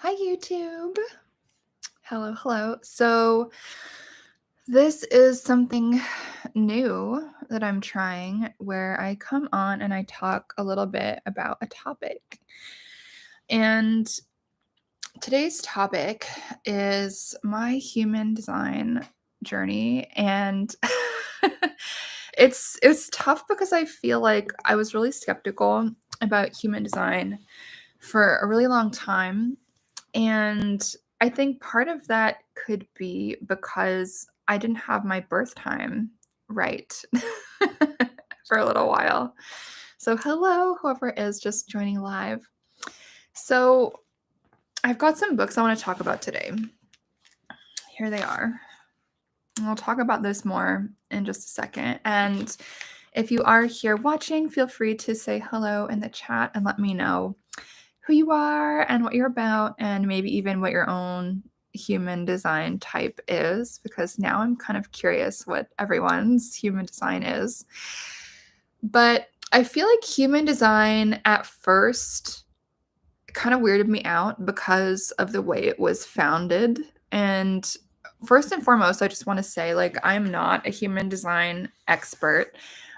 Hi, YouTube. Hello, hello. So, this is something new that I'm trying where I come on and I talk a little bit about a topic. And today's topic is my human design journey. And it's tough because I feel like I was really skeptical about human design for a really long time. And I think part of that could be because I didn't have my birth time right for a little while. So, hello, whoever is just joining live. So, I've got some books I want to talk about today. Here they are. And I'll talk about this more in just a second. And if you are here watching, feel free to say hello in the chat and let me know who you are and what you're about, and maybe even what your own human design type is, because now I'm kind of curious what everyone's human design is. But I feel like human design at first kind of weirded me out because of the way it was founded. And first and foremost, I just want to say, like, I'm not a human design expert.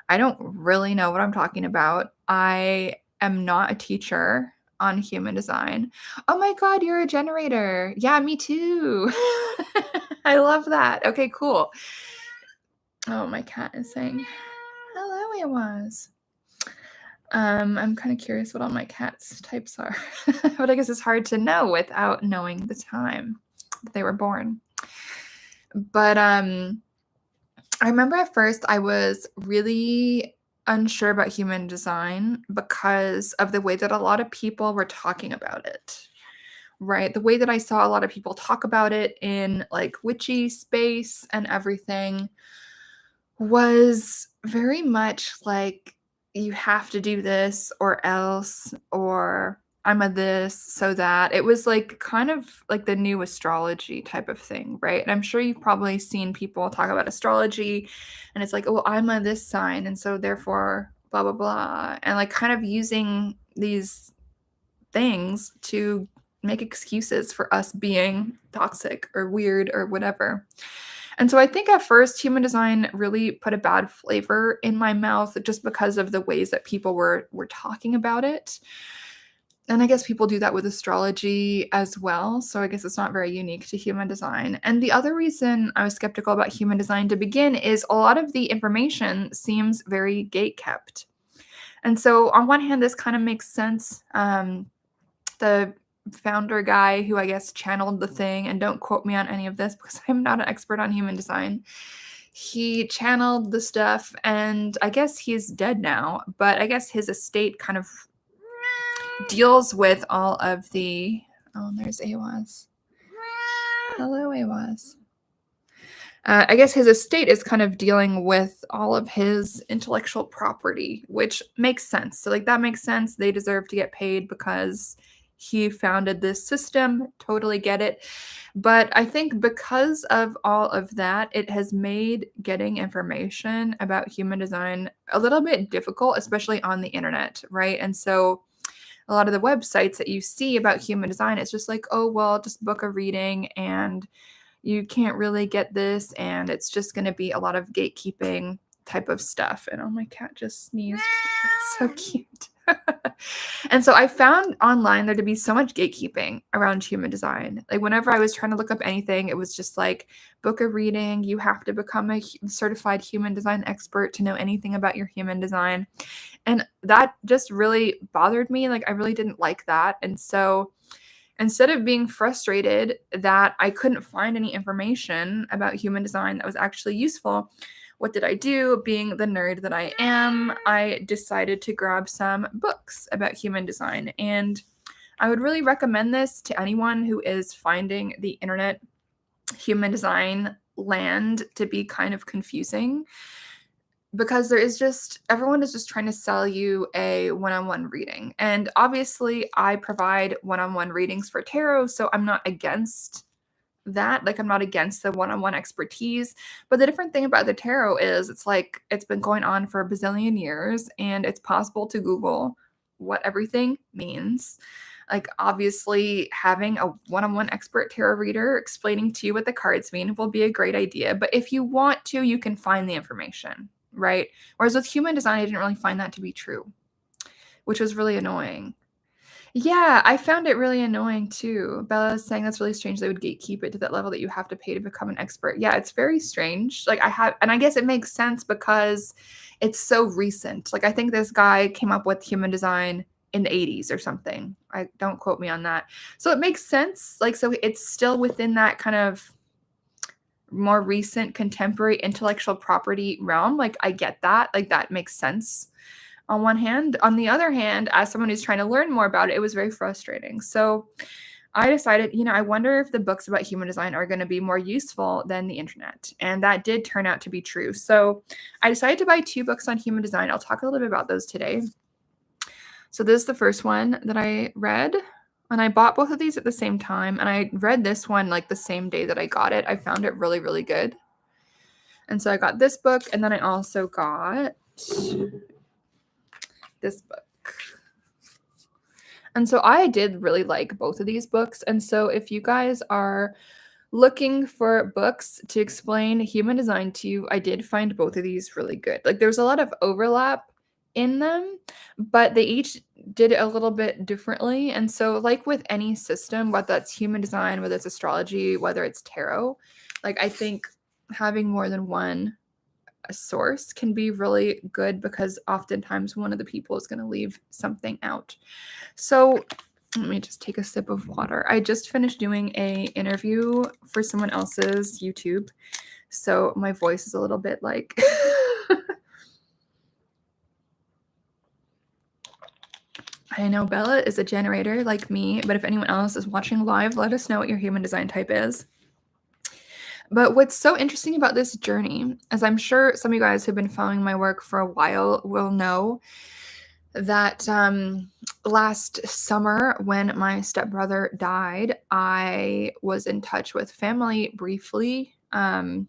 I don't really know what I'm talking about. I am not a teacher on human design. Oh my God, you're a generator. Yeah, me too. I love that. Okay, cool. Oh, my cat is saying, hello, it was. I'm kind of curious what all my cat's types are, but I guess it's hard to know without knowing the time that they were born. But I remember at first I was really unsure about human design because of the way that a lot of people were talking about it. Right? The way that I saw a lot of people talk about it in like witchy space and everything was very much like, you have to do this or else, or I'm a this, so that. It was like kind of like the new astrology type of thing, right? And I'm sure you've probably seen people talk about astrology and it's like, oh, I'm a this sign, and so therefore, blah, blah, blah. And like kind of using these things to make excuses for us being toxic or weird or whatever. And so I think at first human design really put a bad flavor in my mouth just because of the ways that people were talking about it. And I guess people do that with astrology as well. So I guess it's not very unique to human design. And the other reason I was skeptical about human design to begin is a lot of the information seems very gate kept. And so on one hand, this kind of makes sense. The founder guy who I guess channeled the thing, and don't quote me on any of this because I'm not an expert on human design. He channeled the stuff, and I guess he's dead now, but I guess his estate kind of deals with all of the. Oh, there's Awaz. Hello, Awaz. I guess his estate is kind of dealing with all of his intellectual property, which makes sense. So, like, that makes sense. They deserve to get paid because he founded this system. Totally get it. But I think because of all of that, it has made getting information about human design a little bit difficult, especially on the internet, right? And so a lot of the websites that you see about human design, it's just like, oh, well, just book a reading and you can't really get this, and it's just going to be a lot of gatekeeping type of stuff. And oh, my cat just sneezed. It's so cute. And so I found online there to be so much gatekeeping around human design. Like whenever I was trying to look up anything, it was just like, book a reading. You have to become a certified human design expert to know anything about your human design. And that just really bothered me. Like I really didn't like that. And so instead of being frustrated that I couldn't find any information about human design that was actually useful, what did I do? Being the nerd that I am, I decided to grab some books about human design. And I would really recommend this to anyone who is finding the internet human design land to be kind of confusing, because there is just, everyone is just trying to sell you a one-on-one reading. And obviously I provide one-on-one readings for tarot, so I'm not against that. Like I'm not against the one-on-one expertise. But the different thing about the tarot is it's like it's been going on for a bazillion years, and it's possible to Google what everything means. Like, obviously, having a one-on-one expert tarot reader explaining to you what the cards mean will be a great idea, but if you want to, you can find the information, right? Whereas with human design, I didn't really find that to be true, which was really annoying. Yeah, I found it really annoying too. Bella's saying that's really strange they would gatekeep it to that level that you have to pay to become an expert. Yeah, it's very strange. Like, and I guess it makes sense because it's so recent. Like, I think this guy came up with human design in the 80s or something. I don't quote me on that. So it makes sense. Like, so it's still within that kind of more recent contemporary intellectual property realm. Like, I get that. Like, that makes sense on one hand. On the other hand, as someone who's trying to learn more about it, it was very frustrating. So I decided, I wonder if the books about human design are going to be more useful than the internet. And that did turn out to be true. So I decided to buy 2 books on human design. I'll talk a little bit about those today. So this is the first one that I read. And I bought both of these at the same time. And I read this one like the same day that I got it. I found it really, really good. And so I got this book. And then I also got this book. And so I did really like both of these books. And so if you guys are looking for books to explain human design to you, I did find both of these really good. Like, there's a lot of overlap in them, but they each did it a little bit differently. And so, like with any system, whether that's human design, whether it's astrology, whether it's tarot, like, I think having more than one source can be really good because oftentimes one of the people is going to leave something out. So let me just take a sip of water. I just finished doing a interview for someone else's YouTube, so my voice is a little bit like I know Bella is a generator like me, but if anyone else is watching live, let us know what your human design type is. But what's so interesting about this journey, as I'm sure some of you guys who've been following my work for a while will know, that last summer when my stepbrother died, I was in touch with family briefly. I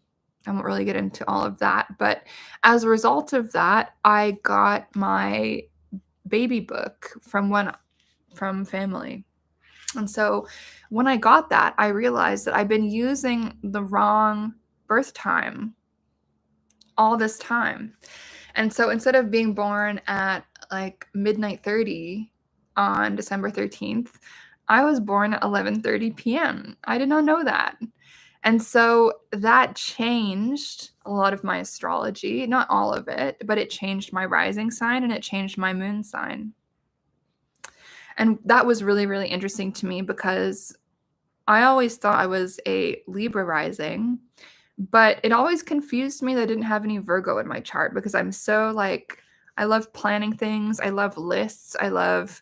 won't really get into all of that, but as a result of that, I got my baby book from family. And so when I got that, I realized that I've been using the wrong birth time all this time. And so instead of being born at like midnight 30 on December 13th, I was born at 11:30 p.m. I did not know that. And so that changed a lot of my astrology, not all of it, but it changed my rising sign and it changed my moon sign. And that was really, really interesting to me because I always thought I was a Libra rising, but it always confused me that I didn't have any Virgo in my chart because I'm so like, I love planning things. I love lists. I loved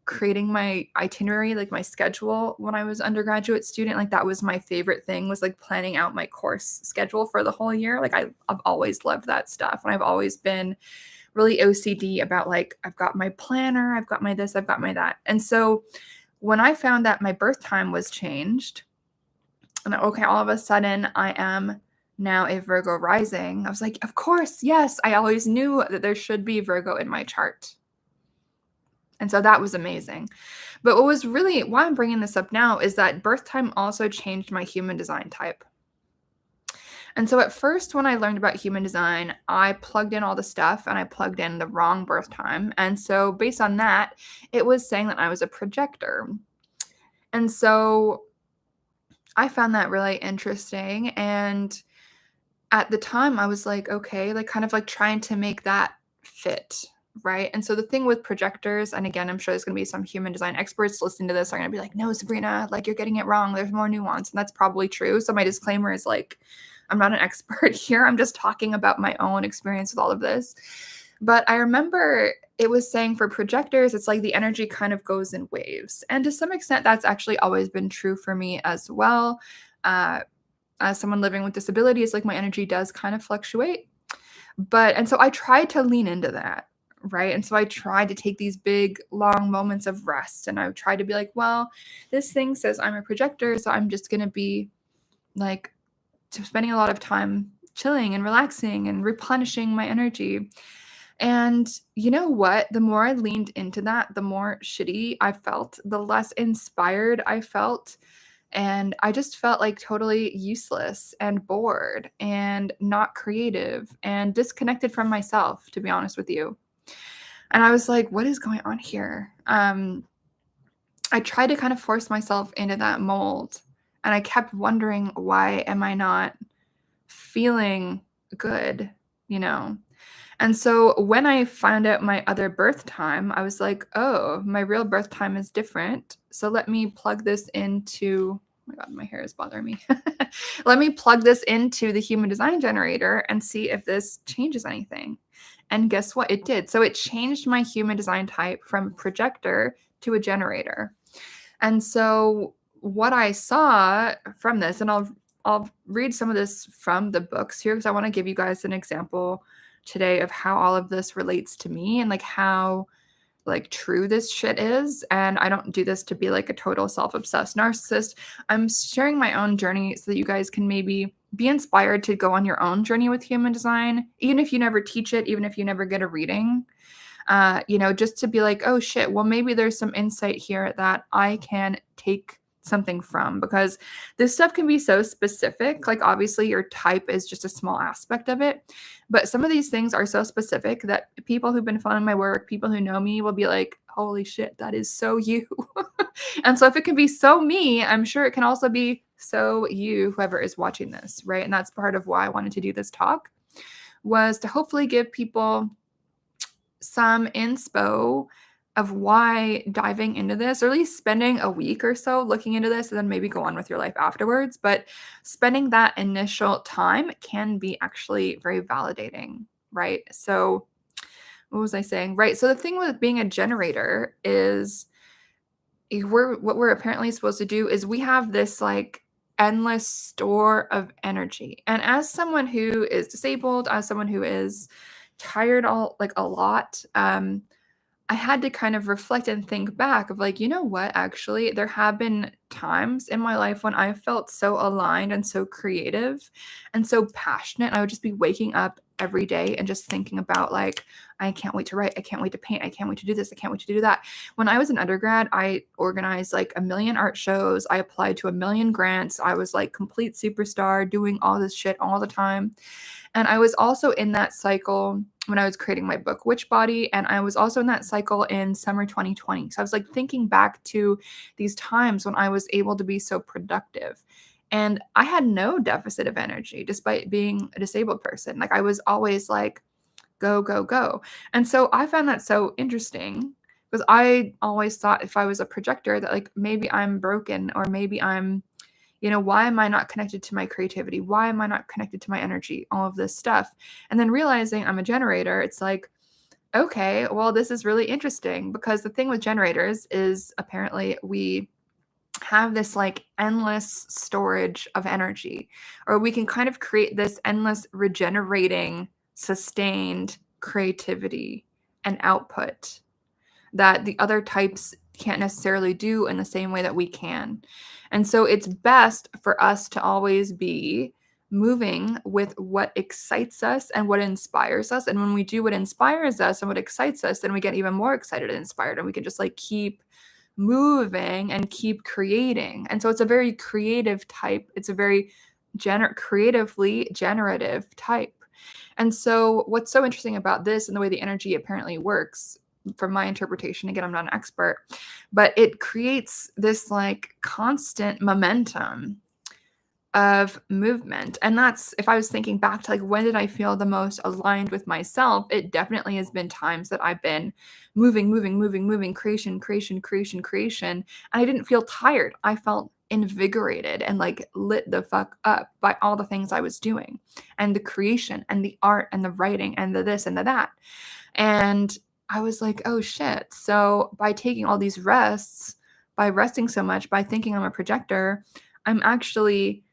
creating my itinerary, like my schedule when I was undergraduate student. Like, that was my favorite thing, was like planning out my course schedule for the whole year. Like, I've always loved that stuff. And I've always been really OCD about like, I've got my planner, I've got my this, I've got my that. And so when I found that my birth time was changed, and okay, all of a sudden I am now a Virgo rising, I was like, of course, yes, I always knew that there should be Virgo in my chart. And so that was amazing. But what was really, why I'm bringing this up now, is that birth time also changed my human design type. And so at first, when I learned about human design, I plugged in all the stuff and I plugged in the wrong birth time. And so based on that, it was saying that I was a projector. And so I found that really interesting. And at the time, I was like, okay, like kind of like trying to make that fit. Right. And so the thing with projectors, and again, I'm sure there's going to be some human design experts listening to this are going to be like, no, Sabrina, like you're getting it wrong. There's more nuance. And that's probably true. So my disclaimer is like, I'm not an expert here. I'm just talking about my own experience with all of this. But I remember it was saying for projectors, it's like the energy kind of goes in waves. And to some extent, that's actually always been true for me as well. As someone living with disabilities, like my energy does kind of fluctuate. And so I tried to lean into that. Right. And so I tried to take these big, long moments of rest. And I tried to be like, well, this thing says I'm a projector. So I'm just going to be like spending a lot of time chilling and relaxing and replenishing my energy. And you know what? The more I leaned into that, the more shitty I felt, the less inspired I felt. And I just felt like totally useless and bored and not creative and disconnected from myself, to be honest with you. And I was like, what is going on here? I tried to kind of force myself into that mold. And I kept wondering, why am I not feeling good? You know? And so when I found out my other birth time, I was like, oh, my real birth time is different. So let me plug this into, oh my God, my hair is bothering me. Let me plug this into the human design generator and see if this changes anything. And guess what? It did. So it changed my human design type from projector to a generator. And so what I saw from this, and I'll read some of this from the books here because I want to give you guys an example today of how all of this relates to me and like how like true this shit is. And I don't do this to be like a total self-obsessed narcissist. I'm sharing my own journey so that you guys can maybe be inspired to go on your own journey with human design, even if you never teach it, even if you never get a reading. Just to be like, oh shit, well, maybe there's some insight here that I can take something from, because this stuff can be so specific. Like, obviously, your type is just a small aspect of it, but some of these things are so specific that people who've been following my work, people who know me, will be like, holy shit, that is so you. And so, if it can be so me, I'm sure it can also be so you, whoever is watching this, right? And that's part of why I wanted to do this talk, was to hopefully give people some inspo of why diving into this, or at least spending a week or so looking into this, and then maybe go on with your life afterwards. But spending that initial time can be actually very validating, right? So, what was I saying? Right. So, the thing with being a generator is what we're apparently supposed to do is we have this like endless store of energy. And as someone who is disabled, as someone who is tired all like a lot, I had to kind of reflect and think back of like, you know what, actually, there have been times in my life when I felt so aligned and so creative and so passionate. I would just be waking up every day and just thinking about like, I can't wait to write. I can't wait to paint. I can't wait to do this. I can't wait to do that. When I was an undergrad, I organized like a million art shows. I applied to a million grants. I was like complete superstar doing all this shit all the time. And I was also in that cycle when I was creating my book, Witchbody, and I was also in that cycle in summer 2020. So I was like thinking back to these times when I was able to be so productive. And I had no deficit of energy despite being a disabled person. Like I was always like, go, go, go. And so I found that so interesting because I always thought if I was a projector that like maybe I'm broken, or maybe I'm, why am I not connected to my creativity? Why am I not connected to my energy? All of this stuff. And then realizing I'm a generator, it's like, okay, well, this is really interesting, because the thing with generators is apparently we have this like endless storage of energy, or we can kind of create this endless regenerating, sustained creativity and output that the other types can't necessarily do in the same way that we can. And so it's best for us to always be moving with what excites us and what inspires us. And when we do what inspires us and what excites us, then we get even more excited and inspired, and we can just like keep moving and keep creating. And so it's a very creative type. It's a very creatively generative type. And so what's so interesting about this and the way the energy apparently works, from my interpretation, again, I'm not an expert, but it creates this like constant momentum of movement. And that's, if I was thinking back to like when did I feel the most aligned with myself, it definitely has been times that I've been moving, creation. And I didn't feel tired. I felt invigorated and like lit the fuck up by all the things I was doing, and the creation and the art and the writing and the this and the that. And I was like, oh shit. So by taking all these rests, by resting so much, by thinking I'm a projector, I'm actually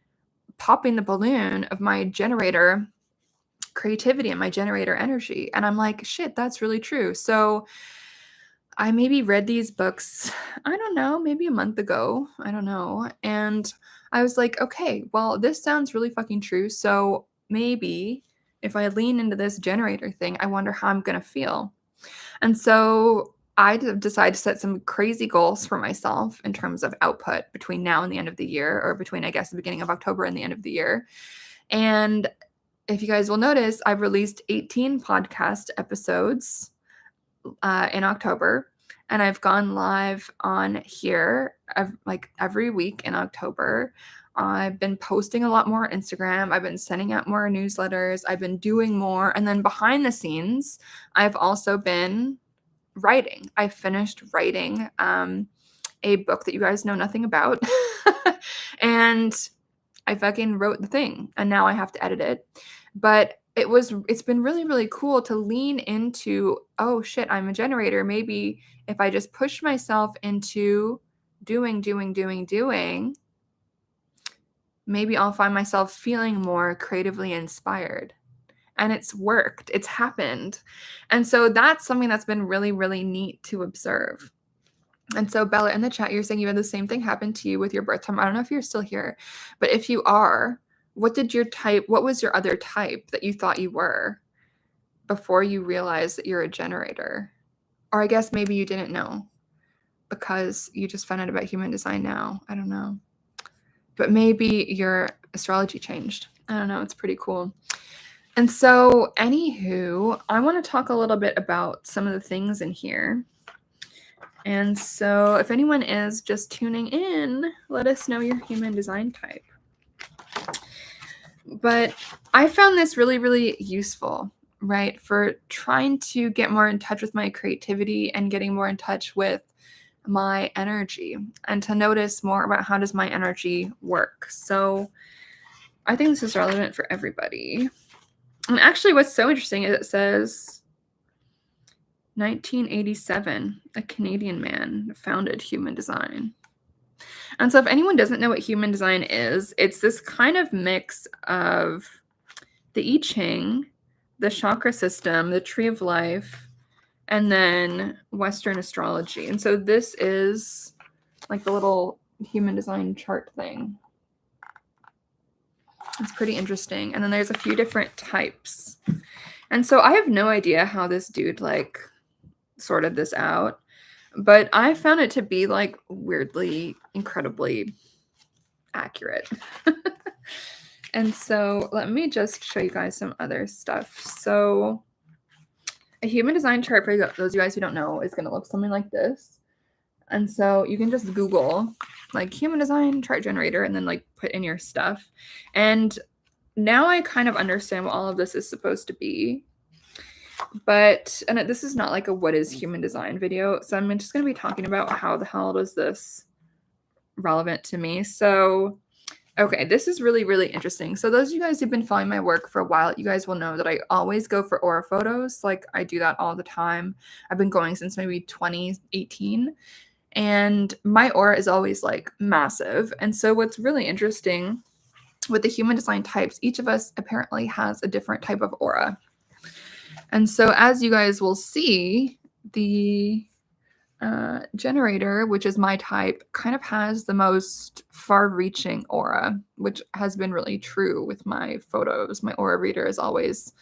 popping the balloon of my generator creativity and my generator energy. And I'm like, shit, that's really true. So I maybe read these books, I don't know, maybe a month ago. I don't know. And I was like, okay, well, this sounds really fucking true. So maybe if I lean into this generator thing, I wonder how I'm going to feel. And so I decided to set some crazy goals for myself in terms of output between now and the end of the year, or between, I guess, the beginning of October and the end of the year. And if you guys will notice, I've released 18 podcast episodes in October, and I've gone live on here like every week in October. I've been posting a lot more on Instagram. I've been sending out more newsletters. I've been doing more. And then behind the scenes, I've also been writing. I finished writing a book that you guys know nothing about. And I fucking wrote the thing, and now I have to edit it. But it's been really, really cool to lean into, oh shit, I'm a generator. Maybe if I just push myself into doing, maybe I'll find myself feeling more creatively inspired. And it's worked. It's happened. And so that's something that's been really, really neat to observe. And so, Bella, in the chat, you're saying you had the same thing happen to you with your birth time. I don't know if you're still here, but if you are, what was your other type that you thought you were before you realized that you're a generator? Or I guess maybe you didn't know because you just found out about human design now. I don't know. But maybe your astrology changed. I don't know. It's pretty cool. And so, anywho, I want to talk a little bit about some of the things in here. And so if anyone is just tuning in, let us know your human design type. But I found this really, really useful, right? For trying to get more in touch with my creativity and getting more in touch with my energy, and to notice more about how does my energy work. So I think this is relevant for everybody. And actually what's so interesting is it says 1987, a Canadian man founded human design. And so if anyone doesn't know what human design is, it's this kind of mix of the I Ching, the chakra system, the tree of life, and then Western astrology. And so this is like the little human design chart thing. It's pretty interesting. And then there's a few different types. And so I have no idea how this dude like sorted this out, but I found it to be like weirdly, incredibly accurate. And so let me just show you guys some other stuff. So a human design chart, for those of you guys who don't know, is going to look something like this. And so you can just Google like human design chart generator and then like put in your stuff. And now I kind of understand what all of this is supposed to be. But, and this is not like a what is human design video. So I'm just going to be talking about how the hell is this relevant to me. So, okay, this is really, really interesting. So those of you guys who've been following my work for a while, you guys will know that I always go for aura photos. Like I do that all the time. I've been going since maybe 2018. And my aura is always like massive. And so what's really interesting with the human design types, each of us apparently has a different type of aura. And so as you guys will see, the generator, which is my type, kind of has the most far-reaching aura, which has been really true with my photos. My aura reader has always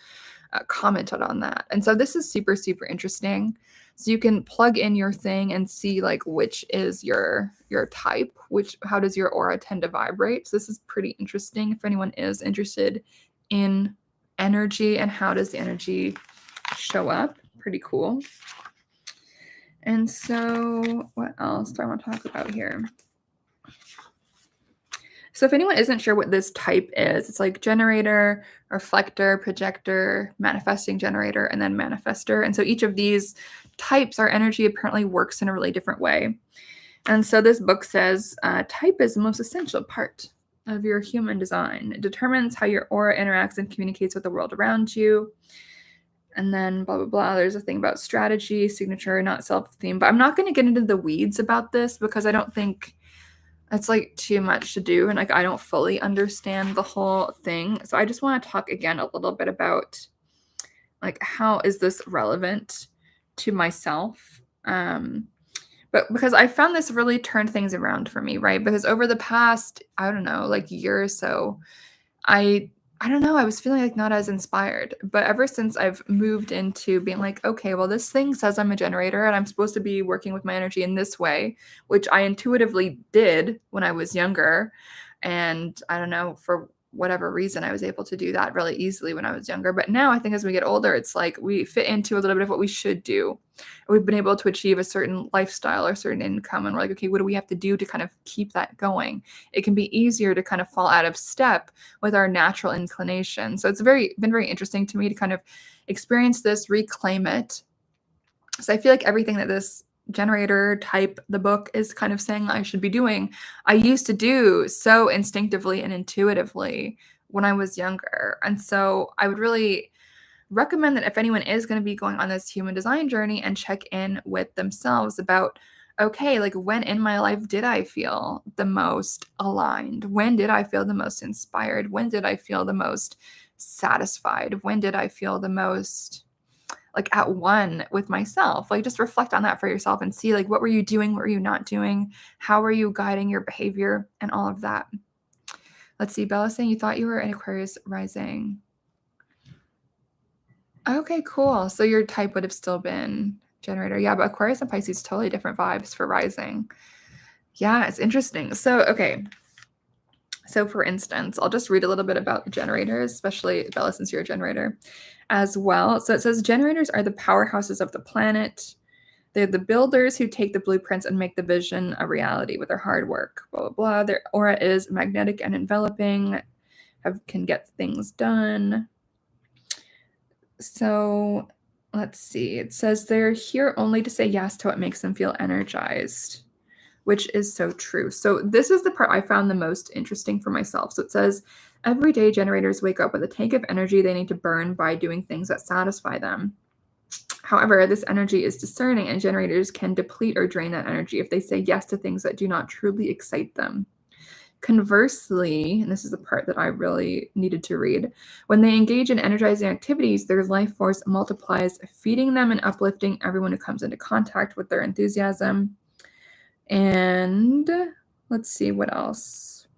commented on that. And so this is super, super interesting. So you can plug in your thing and see like which is your type, how does your aura tend to vibrate. So this is pretty interesting if anyone is interested in energy and how does the energy show up. Pretty cool. And so what else do I want to talk about here? So if anyone isn't sure what this type is, it's like generator, reflector, projector, manifesting generator, and then manifester. And so each of these types, our energy apparently works in a really different way. And so this book says type is the most essential part of your human design. It determines how your aura interacts and communicates with the world around you. And then blah, blah, blah. There's a thing about strategy, signature, not self-theme. But I'm not going to get into the weeds about this because I don't think it's like too much to do. And like I don't fully understand the whole thing. So I just want to talk again a little bit about like how is this relevant to myself? But because I found this really turned things around for me, right? Because over the past, I don't know, like year or so, I I don't know, I was feeling like not as inspired. But ever since I've moved into being like, okay, well, this thing says I'm a generator and I'm supposed to be working with my energy in this way, which I intuitively did when I was younger. And I don't know, for whatever reason, I was able to do that really easily when I was younger. But now I think as we get older, it's like we fit into a little bit of what we should do. We've been able to achieve a certain lifestyle or certain income. And we're like, okay, what do we have to do to kind of keep that going? It can be easier to kind of fall out of step with our natural inclination. So it's been very interesting to me to kind of experience this, reclaim it. So I feel like everything that this generator type, the book, is kind of saying I should be doing, I used to do so instinctively and intuitively when I was younger. And so I would really recommend that if anyone is going to be going on this human design journey and check in with themselves about, okay, like when in my life did I feel the most aligned? When did I feel the most inspired? When did I feel the most satisfied? When did I feel the most like at one with myself? Like just reflect on that for yourself and see like what were you doing? What were you not doing? How were you guiding your behavior and all of that? Let's see. Bella saying you thought you were an Aquarius rising. Okay, cool. So your type would have still been generator. Yeah, but Aquarius and Pisces, totally different vibes for rising. Yeah, it's interesting. So, okay. So for instance, I'll just read a little bit about the generators, especially Bella, since you're a generator as well. So it says generators are the powerhouses of the planet. They're the builders who take the blueprints and make the vision a reality with their hard work. Blah, blah, blah. Their aura is magnetic and enveloping, can get things done. So let's see. It says they're here only to say yes to what makes them feel energized, which is so true. So this is the part I found the most interesting for myself. So it says everyday generators wake up with a tank of energy they need to burn by doing things that satisfy them. However, this energy is discerning, and generators can deplete or drain that energy if they say yes to things that do not truly excite them. Conversely, and this is the part that I really needed to read, when they engage in energizing activities, their life force multiplies, feeding them and uplifting everyone who comes into contact with their enthusiasm. And let's see what else.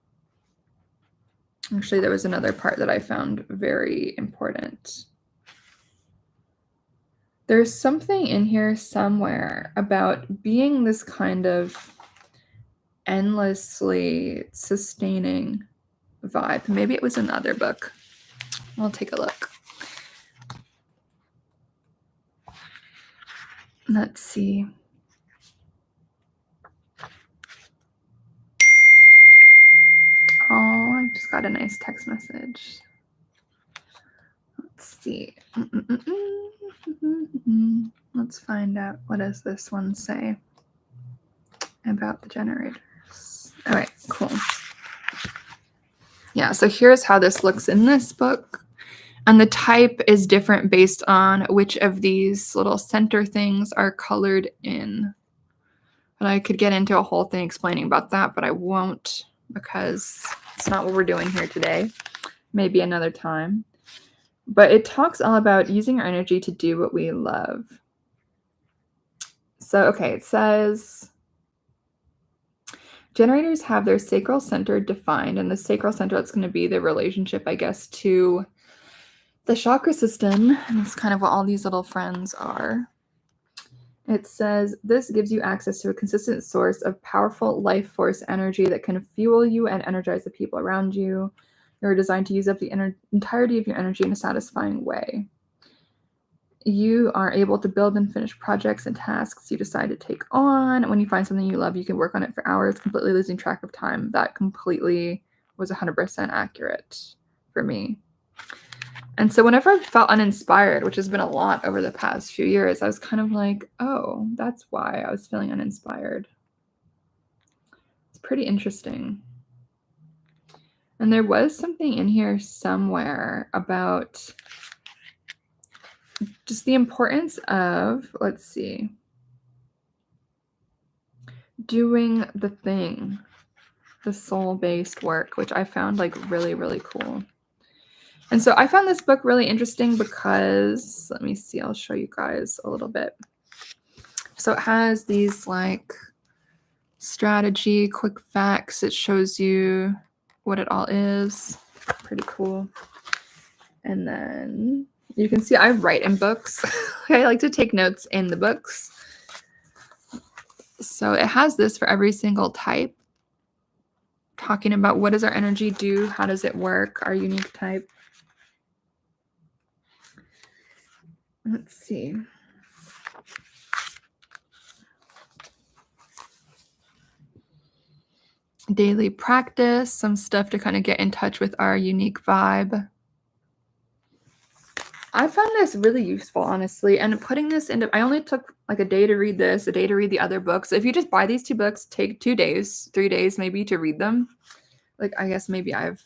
Actually, there was another part that I found very important. There's something in here somewhere about being this kind of endlessly sustaining vibe. Maybe it was another book. I'll take a look. Let's see. Oh, I just got a nice text message. Let's see. Let's find out. What does this one say about the generators? All right, cool. Yeah, so here's how this looks in this book. And the type is different based on which of these little center things are colored in. And I could get into a whole thing explaining about that, but I won't because it's not what we're doing here today. Maybe another time. But it talks all about using our energy to do what we love. So, okay, it says generators have their sacral center defined, and the sacral center, that's going to be the relationship, I guess, to the chakra system. And it's kind of what all these little friends are. It says this gives you access to a consistent source of powerful life force energy that can fuel you and energize the people around you. You're designed to use up the entirety of your energy in a satisfying way. You are able to build and finish projects and tasks you decide to take on. When you find something you love, you can work on it for hours, completely losing track of time. That completely was 100% accurate for me. And so whenever I felt uninspired, which has been a lot over the past few years, I was kind of like, oh, that's why I was feeling uninspired. It's pretty interesting. And there was something in here somewhere about just the importance of, let's see, doing the thing, the soul-based work, which I found like really, really cool. And so I found this book really interesting because, let me see, I'll show you guys a little bit. So it has these like strategy, quick facts. It shows you what it all is. Pretty cool. And then you can see I write in books. I like to take notes in the books. So it has this for every single type, talking about what does our energy do, how does it work, our unique type. Let's see. Daily practice, some stuff to kind of get in touch with our unique vibe. I found this really useful, honestly, and putting this into, I only took like a day to read this, a day to read the other books. If you just buy these 2 books, take 2 days, 3 days maybe to read them. Like, I guess maybe I'm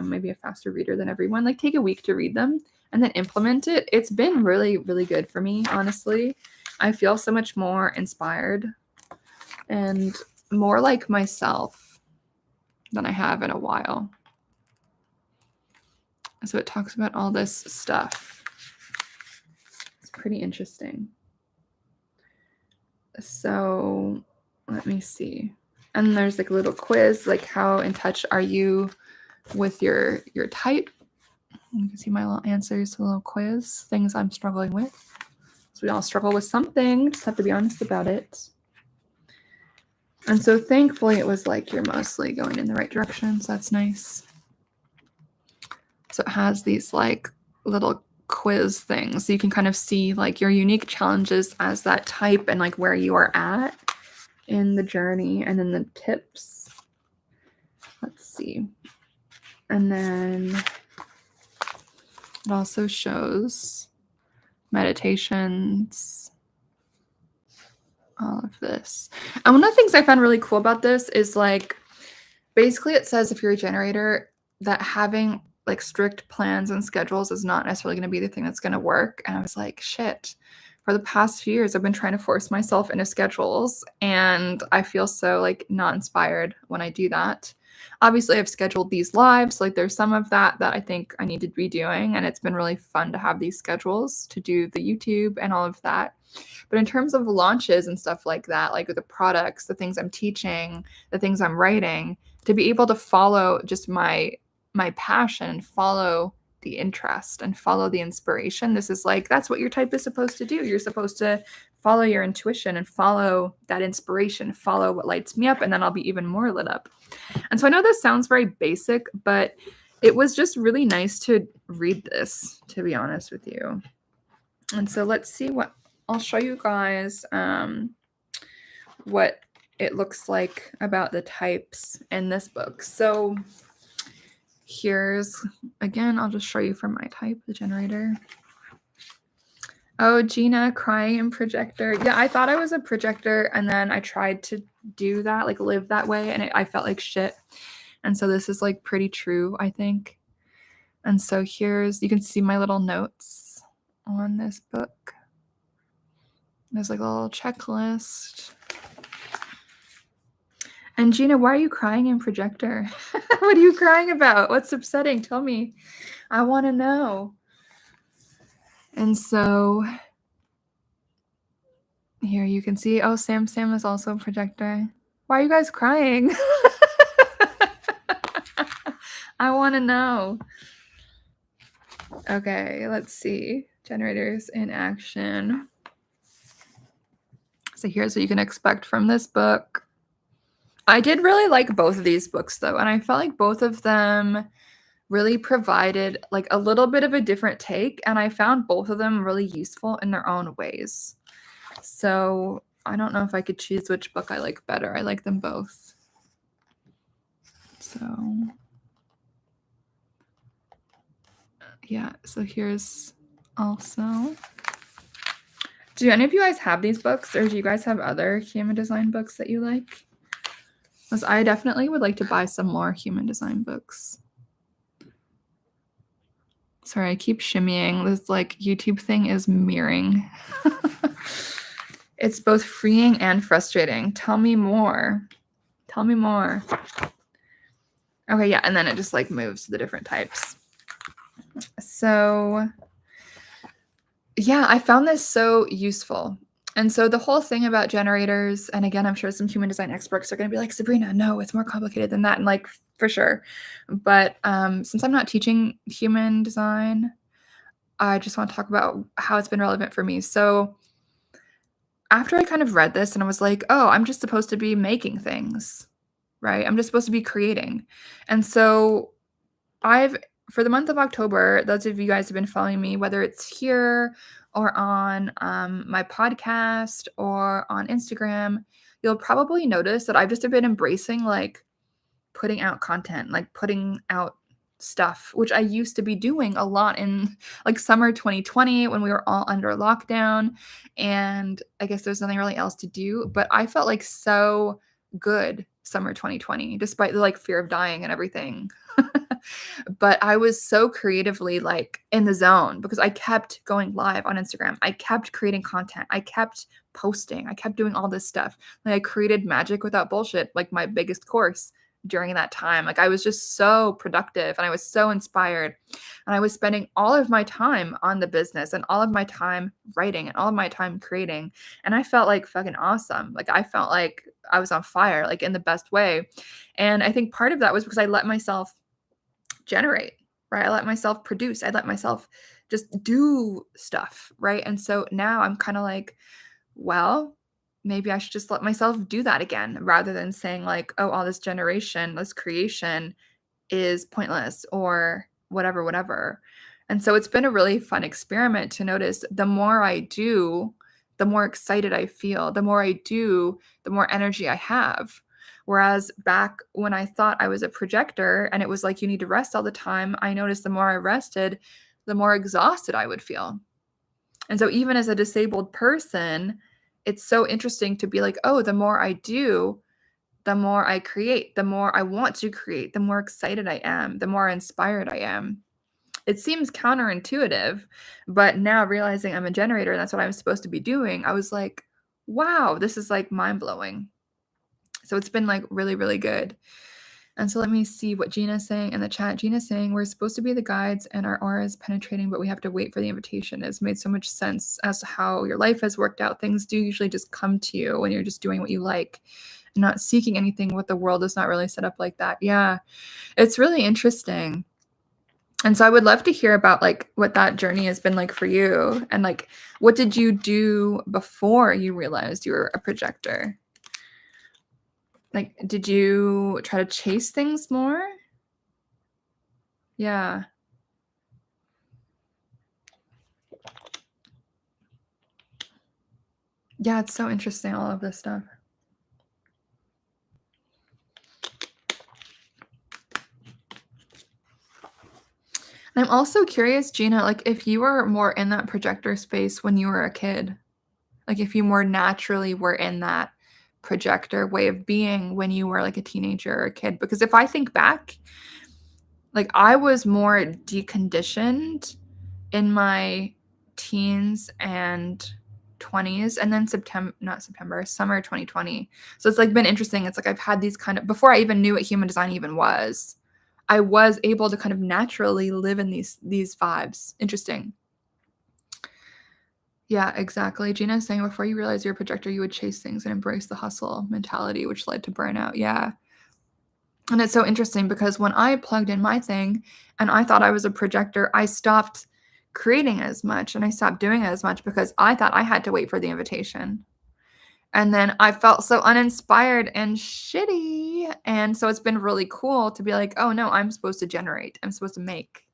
maybe a faster reader than everyone. Like, take a week to read them and then implement it. It's been really, really good for me, honestly. I feel so much more inspired and more like myself than I have in a while. So it talks about all this stuff. It's pretty interesting. So let me see. And there's like a little quiz, like how in touch are you with your type? You can see my little answers to the little quiz, things I'm struggling with. So we all struggle with something, just have to be honest about it. And so thankfully it was like you're mostly going in the right direction, so that's nice. So it has these like little quiz things, so you can kind of see like your unique challenges as that type and like where you are at in the journey, and then the tips. Let's see. And then it also shows meditations, all of this. And one of the things I found really cool about this is like, basically it says if you're a generator that having like strict plans and schedules is not necessarily going to be the thing that's going to work. And I was like, shit, for the past few years, I've been trying to force myself into schedules and I feel so like not inspired when I do that. Obviously I've scheduled these lives, like there's some of that I think I need to be doing, and it's been really fun to have these schedules to do the YouTube and all of that. But in terms of launches and stuff like that, like with the products, the things I'm teaching, the things I'm writing, to be able to follow just my passion, follow the interest and follow the inspiration. This is like, that's what your type is supposed to do. You're supposed to follow your intuition and follow that inspiration, follow what lights me up, and then I'll be even more lit up. And so I know this sounds very basic, but it was just really nice to read this, to be honest with you. And so let's see what I'll show you guys what it looks like about the types in this book. So here's, again, I'll just show you from my type, the generator. Oh, Gina, crying and projector. Yeah, I thought I was a projector, and then I tried to do that, like live that way, and I felt like shit. And so this is like pretty true, I think. And so here's, you can see my little notes on this book. There's like a little checklist. And Gina, why are you crying in projector? What are you crying about? What's upsetting? Tell me. I want to know. And so here you can see, oh, Sam is also a projector. Why are you guys crying? I want to know. Okay, let's see. Generators in action. So here's what you can expect from this book. I did really like both of these books though, and I felt like both of them really provided like a little bit of a different take, and I found both of them really useful in their own ways. So I don't know if I could choose which book I like better. I like them both. So yeah, so here's also, do any of you guys have these books, or do you guys have other human design books that you like? Because I definitely would like to buy some more human design books. Sorry, I keep shimmying. This like YouTube thing is mirroring. It's both freeing and frustrating. Tell me more. Tell me more. Okay, yeah, and then it just like moves to the different types. So yeah, I found this so useful. And so the whole thing about generators, and again, I'm sure some human design experts are going to be like, Sabrina, no, it's more complicated than that. And like, for sure. But since I'm not teaching human design, I just want to talk about how it's been relevant for me. So, after I kind of read this and I was like, "Oh, I'm just supposed to be making things, right? I'm just supposed to be creating." And so I've for the month of October, those of you guys have been following me, whether it's here or on my podcast or on Instagram, you'll probably notice that I've just been embracing like putting out content, like putting out stuff, which I used to be doing a lot in like summer 2020 when we were all under lockdown. And I guess there's nothing really else to do. But I felt like so good summer 2020, despite the like fear of dying and everything. But I was so creatively like in the zone because I kept going live on Instagram. I kept creating content. I kept posting. I kept doing all this stuff. Like I created Magic Without Bullshit, like my biggest course during that time. Like I was just so productive and I was so inspired. And I was spending all of my time on the business and all of my time writing and all of my time creating. And I felt like fucking awesome. Like I felt like I was on fire, like in the best way. And I think part of that was because I let myself generate, right? I let myself produce. I let myself just do stuff, right? And so now I'm kind of like, well, maybe I should just let myself do that again rather than saying like, oh, all this generation, this creation is pointless or whatever, whatever. And so it's been a really fun experiment to notice the more I do, the more excited I feel. The more I do, the more energy I have. Whereas back when I thought I was a projector and it was like you need to rest all the time, I noticed the more I rested, the more exhausted I would feel. And so even as a disabled person, it's so interesting to be like, oh, the more I do, the more I create, the more I want to create, the more excited I am, the more inspired I am. It seems counterintuitive, but now realizing I'm a generator and that's what I'm supposed to be doing, I was like, wow, this is like mind blowing. So it's been like really, really good. And so let me see what Gina's saying in the chat. Gina's saying we're supposed to be the guides and our aura is penetrating, but we have to wait for the invitation. It's made so much sense as to how your life has worked out. Things do usually just come to you when you're just doing what you like, not seeking anything. What the world is not really set up like that. Yeah, it's really interesting. And so I would love to hear about like what that journey has been like for you and like what did you do before you realized you were a projector? Like, did you try to chase things more? Yeah. Yeah, it's so interesting, all of this stuff. And I'm also curious, Gina, like if you were more in that projector space when you were a kid, like if you more naturally were in that projector way of being when you were like a teenager or a kid. Because if I think back, like I was more deconditioned in my teens and 20s and then summer 2020. So it's like been interesting. It's like I've had these kind of before I even knew what human design even was. I was able to kind of naturally live in these vibes. Interesting. Yeah, exactly. Gina's saying before you realize you're a projector, you would chase things and embrace the hustle mentality, which led to burnout. Yeah. And it's so interesting because when I plugged in my thing and I thought I was a projector, I stopped creating as much and I stopped doing as much because I thought I had to wait for the invitation. And then I felt so uninspired and shitty. And so it's been really cool to be like, oh no, I'm supposed to generate, I'm supposed to make.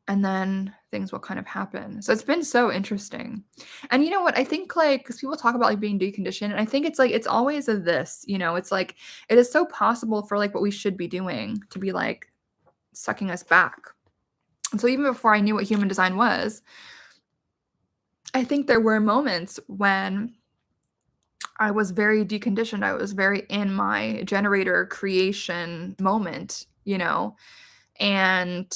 And then things will kind of happen. So it's been so interesting. And you know what? I think like, because people talk about like being deconditioned, and I think it's like, it's always a this, you know, it's like, it is so possible for like what we should be doing to be like sucking us back. And so even before I knew what human design was, I think there were moments when I was very deconditioned. I was very in my generator creation moment, you know, and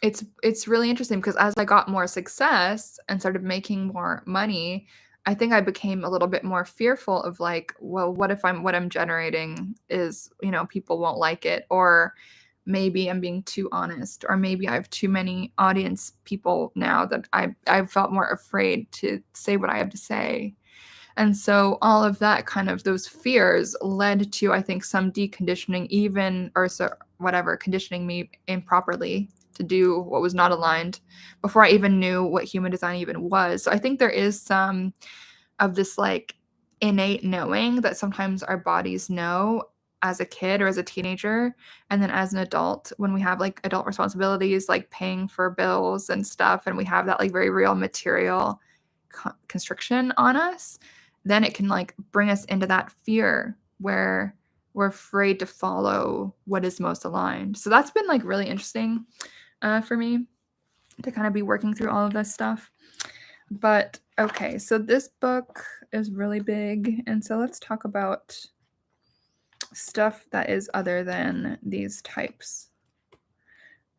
it's really interesting because as I got more success and started making more money, I think I became a little bit more fearful of like, well, what if what I'm generating is, you know, people won't like it, or maybe I'm being too honest, or maybe I have too many audience people now that I felt more afraid to say what I have to say. And so all of that kind of those fears led to, I think, some deconditioning, even or so whatever, conditioning me improperly. to do what was not aligned before I even knew what human design even was. So I think there is some of this like innate knowing that sometimes our bodies know as a kid or as a teenager, and then as an adult when we have like adult responsibilities like paying for bills and stuff, and we have that like very real material constriction on us, then it can like bring us into that fear where we're afraid to follow what is most aligned. So that's been like really interesting for me to kind of be working through all of this stuff. But okay, so this book is really big, and so let's talk about stuff that is other than these types.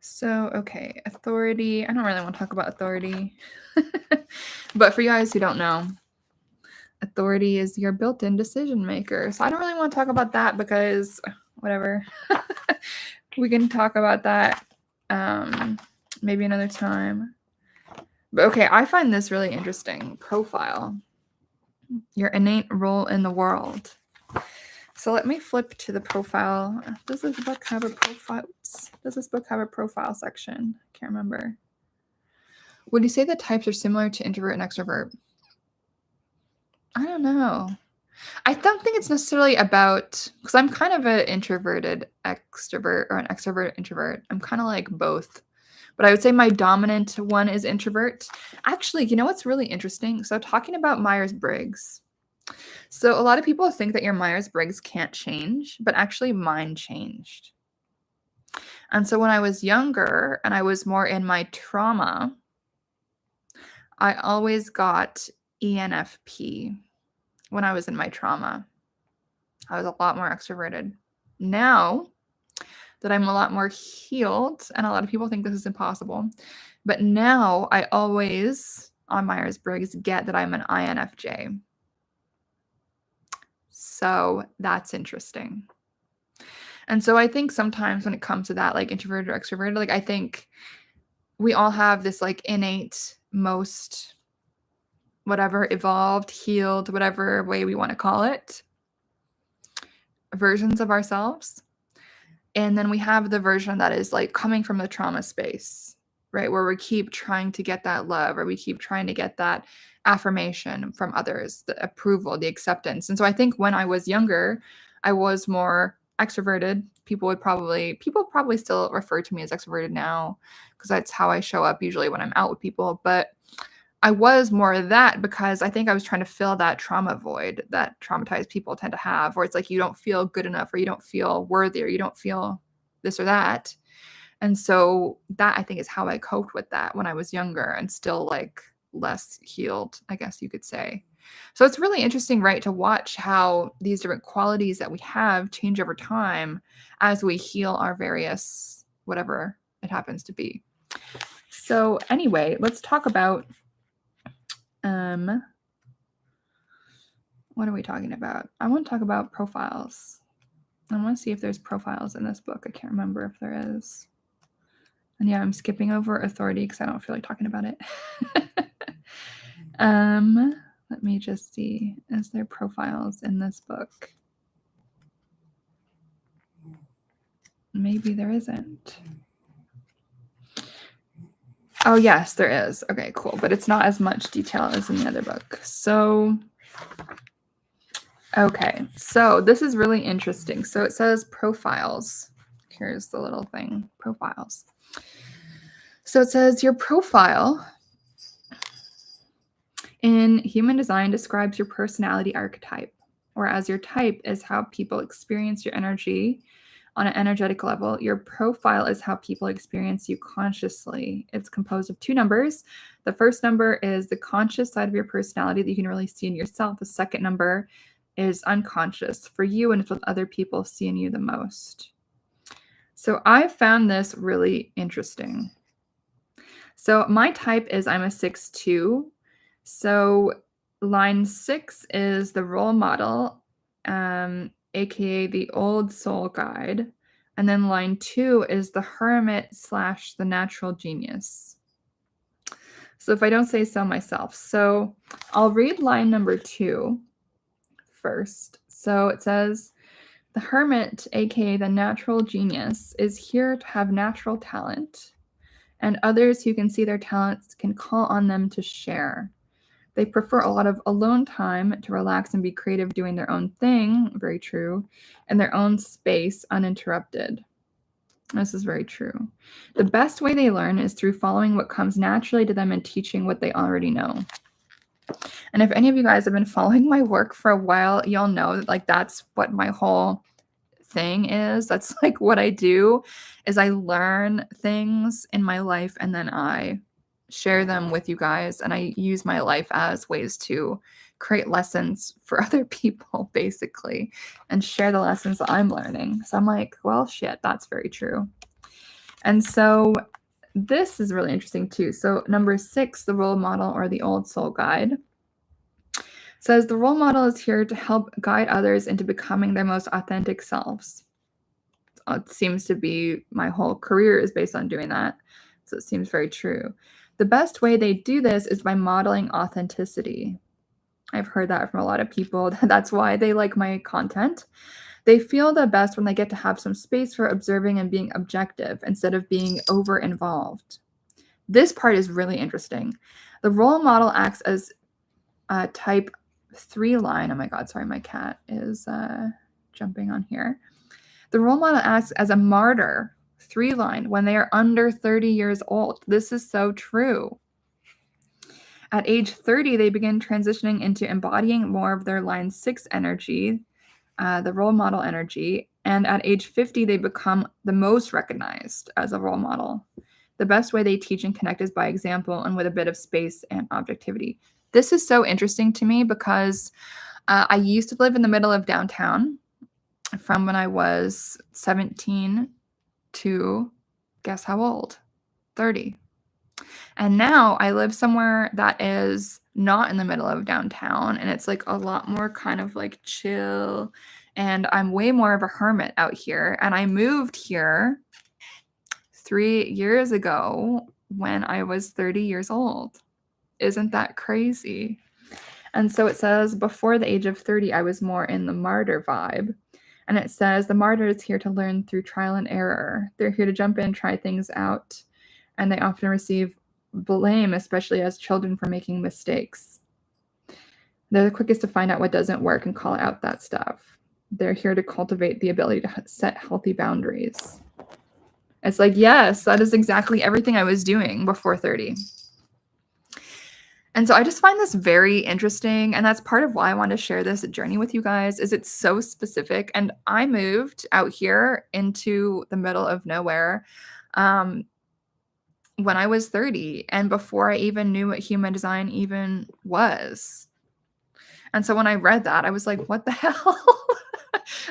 So, okay, authority. I don't really want to talk about authority. But for you guys who don't know, authority is your built-in decision maker. So I don't really want to talk about that because whatever. We can talk about that maybe another time. But okay, I find this really interesting. Profile. Your innate role in the world. So let me flip to the profile. Does this book have a profile? Oops. Does this book have a profile section? I can't remember. Would you say the types are similar to introvert and extrovert? I don't know. I don't think it's necessarily about, because I'm kind of an introverted extrovert or an extrovert introvert. I'm kind of like both. But I would say my dominant one is introvert. Actually, you know what's really interesting? So talking about Myers-Briggs. So a lot of people think that your Myers-Briggs can't change, but actually mine changed. And so when I was younger and I was more in my trauma, I always got ENFP when I was in my trauma. I was a lot more extroverted. Now that I'm a lot more healed, and a lot of people think this is impossible, but now I always, on Myers-Briggs, get that I'm an INFJ. So that's interesting. And so I think sometimes when it comes to that, like introverted or extroverted, like I think we all have this like innate, most whatever, evolved, healed, whatever way we want to call it, versions of ourselves. And then we have the version that is like coming from the trauma space, right? Where we keep trying to get that love, or we keep trying to get that affirmation from others, the approval, the acceptance. And so I think when I was younger, I was more extroverted. People probably still refer to me as extroverted now because that's how I show up usually when I'm out with people. But I was more of that because I think I was trying to fill that trauma void that traumatized people tend to have, where it's like you don't feel good enough, or you don't feel worthy, or you don't feel this or that. And so that I think is how I coped with that when I was younger and still like less healed, I guess you could say. So it's really interesting, right, to watch how these different qualities that we have change over time as we heal our various whatever it happens to be. So anyway, let's talk about what are we talking about? I want to talk about profiles. I want to see if there's profiles in this book. I can't remember if there is. And yeah, I'm skipping over authority because I don't feel like talking about it. Let me just see. Is there profiles in this book? Maybe there isn't. Oh, yes, there is. Okay, cool. But it's not as much detail as in the other book. So, okay. So this is really interesting. So it says profiles. Here's the little thing, profiles. So it says your profile in human design describes your personality archetype, whereas your type is how people experience your energy on an energetic level. Your profile is how people experience you consciously. It's composed of two numbers. The first number is the conscious side of your personality that you can really see in yourself. The second number is unconscious for you, and it's what other people see in you the most. So I found this really interesting. So my type is I'm a 6-2. So line 6 is the role model, aka the old soul guide. And then line 2 is the hermit / the natural genius. So if I don't say so myself. So I'll read line number 2 first. So it says, the hermit, aka the natural genius, is here to have natural talent, and others who can see their talents can call on them to share. They prefer a lot of alone time to relax and be creative doing their own thing, very true, in their own space, uninterrupted. This is very true. The best way they learn is through following what comes naturally to them and teaching what they already know. And if any of you guys have been following my work for a while, you'll know that like that's what my whole thing is. That's like what I do is I learn things in my life and then I share them with you guys, and I use my life as ways to create lessons for other people basically and share the lessons that I'm learning. So I'm like, well, shit, that's very true. And so this is really interesting too. So number 6, the role model or the old soul guide says the role model is here to help guide others into becoming their most authentic selves. It seems to be my whole career is based on doing that. So it seems very true. The best way they do this is by modeling authenticity. I've heard that from a lot of people. That's why they like my content. They feel the best when they get to have some space for observing and being objective instead of being over involved. This part is really interesting. The role model acts as a type 3 line. Oh my God, sorry, my cat is jumping on here. The role model acts as a martyr 3 line when they are under 30 years old. This is so true. At age 30, they begin transitioning into embodying more of their line 6 energy, the role model energy. And at age 50, they become the most recognized as a role model. The best way they teach and connect is by example and with a bit of space and objectivity. This is so interesting to me because I used to live in the middle of downtown from when I was 17 to, guess how old? 30. And now I live somewhere that is not in the middle of downtown, and it's like a lot more kind of like chill, and I'm way more of a hermit out here. And I moved here 3 years ago when I was 30 years old. Isn't that crazy? And so it says, before the age of 30, I was more in the martyr vibe. And it says, the martyr is here to learn through trial and error. They're here to jump in, try things out. And they often receive blame, especially as children, for making mistakes. They're the quickest to find out what doesn't work and call out that stuff. They're here to cultivate the ability to set healthy boundaries. It's like, yes, that is exactly everything I was doing before 30. And so I just find this very interesting, and that's part of why I want to share this journey with you guys, is it's so specific. And I moved out here into the middle of nowhere when I was 30 and before I even knew what human design even was. And so when I read that, I was like, what the hell?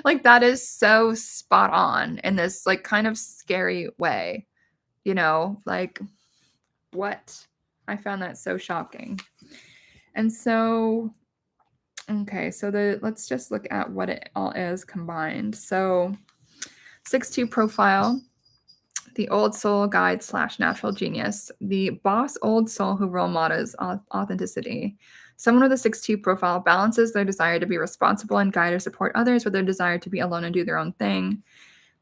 Like, that is so spot on in this like kind of scary way, you know, like what? I found that so shocking. And so, okay, so let's just look at what it all is combined. So 6-2 profile, the old soul guide / natural genius, the boss old soul who role models authenticity. Someone with a 6-2 profile balances their desire to be responsible and guide or support others with their desire to be alone and do their own thing.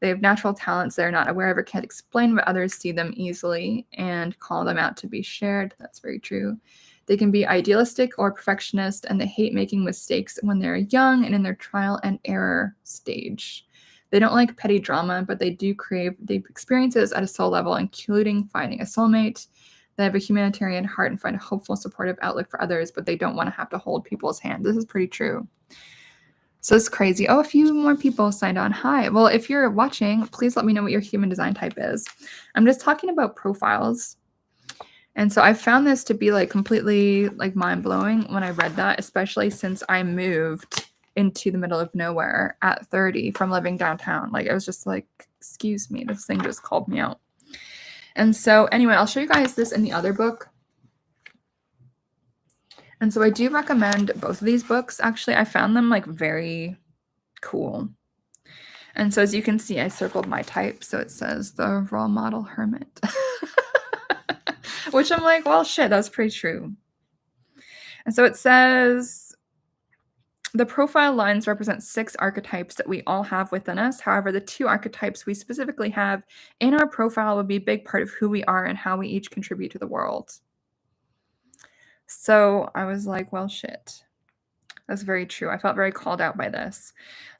They have natural talents they're not aware of or can't explain, but others see them easily and call them out to be shared. That's very true. They can be idealistic or perfectionist, and they hate making mistakes when they're young and in their trial and error stage. They don't like petty drama, but they do crave deep experiences at a soul level, including finding a soulmate. They have a humanitarian heart and find a hopeful, supportive outlook for others, but they don't want to have to hold people's hand. This is pretty true. So it's crazy. Oh, a few more people signed on. Hi. Well, if you're watching, please let me know what your human design type is. I'm just talking about profiles. And so I found this to be like completely like mind-blowing when I read that, especially since I moved into the middle of nowhere at 30 from living downtown. Like, I was just like, excuse me, this thing just called me out. And so anyway, I'll show you guys this in the other book. And so I do recommend both of these books. Actually, I found them like very cool. And so as you can see, I circled my type. So it says the role model hermit, which I'm like, well, shit, that's pretty true. And so it says, The profile lines represent 6 archetypes that we all have within us. However, the 2 archetypes we specifically have in our profile would be a big part of who we are and how we each contribute to the world. So I was like, well, shit. That's very true. I felt very called out by this.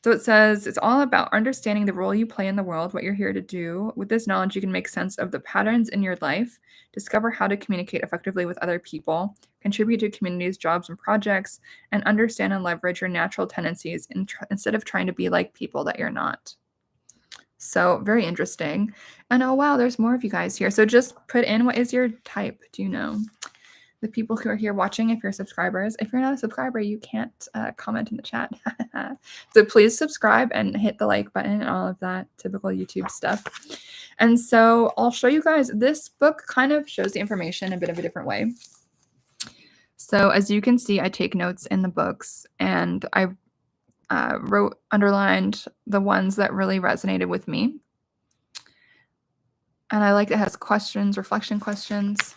So it says it's all about understanding the role you play in the world, what you're here to do. With this knowledge, you can make sense of the patterns in your life, discover how to communicate effectively with other people, contribute to communities, jobs, and projects, and understand and leverage your natural tendencies instead of trying to be like people that you're not. So very interesting. And oh, wow, there's more of you guys here. So just put in what is your type? Do you know? The people who are here watching, if you're subscribers. If you're not a subscriber, you can't comment in the chat. So please subscribe and hit the like button and all of that typical YouTube stuff. And so I'll show you guys, this book kind of shows the information a bit of a different way. So as you can see, I take notes in the books, and I underlined the ones that really resonated with me. And I like it has questions, reflection questions.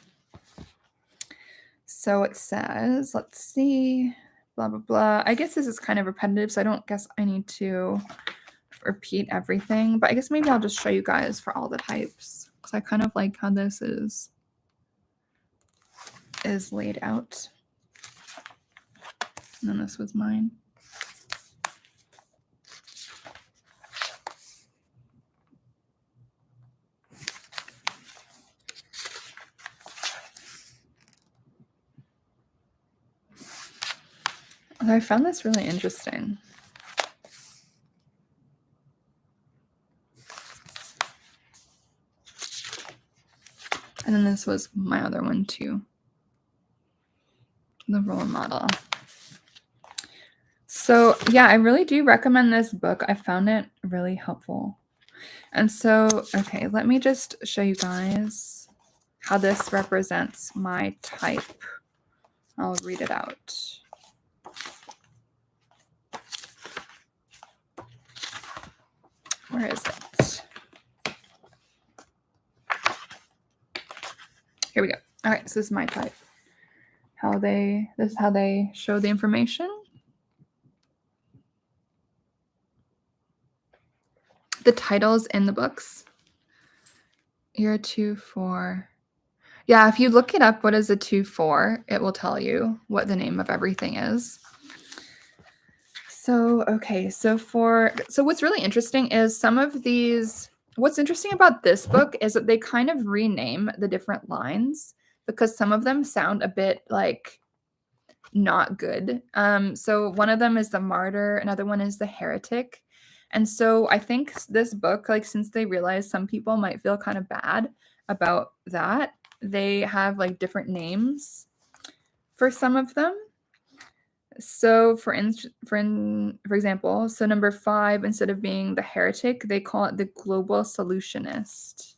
So it says, let's see, blah, blah, blah. I guess this is kind of repetitive, so I don't guess I need to repeat everything. But I guess maybe I'll just show you guys for all the types, because I kind of like how this is laid out. And then this was mine. I found this really interesting. And then this was my other one too. The role model. So yeah, I really do recommend this book. I found it really helpful. And so, okay, let me just show you guys how this represents my type. I'll read it out. Where is it? Here we go. All right, so this is my type. This is how they show the information. The titles in the books. You're 2-4. Yeah, if you look it up, what is a 2-4, it will tell you what the name of everything is. So, okay, so what's really interesting is what's interesting about this book is that they kind of rename the different lines because some of them sound a bit like not good. So one of them is the martyr, another one is the heretic. And so I think this book, like, since they realize some people might feel kind of bad about that, they have like different names for some of them. So for example, so number 5, instead of being the heretic, they call it the global solutionist.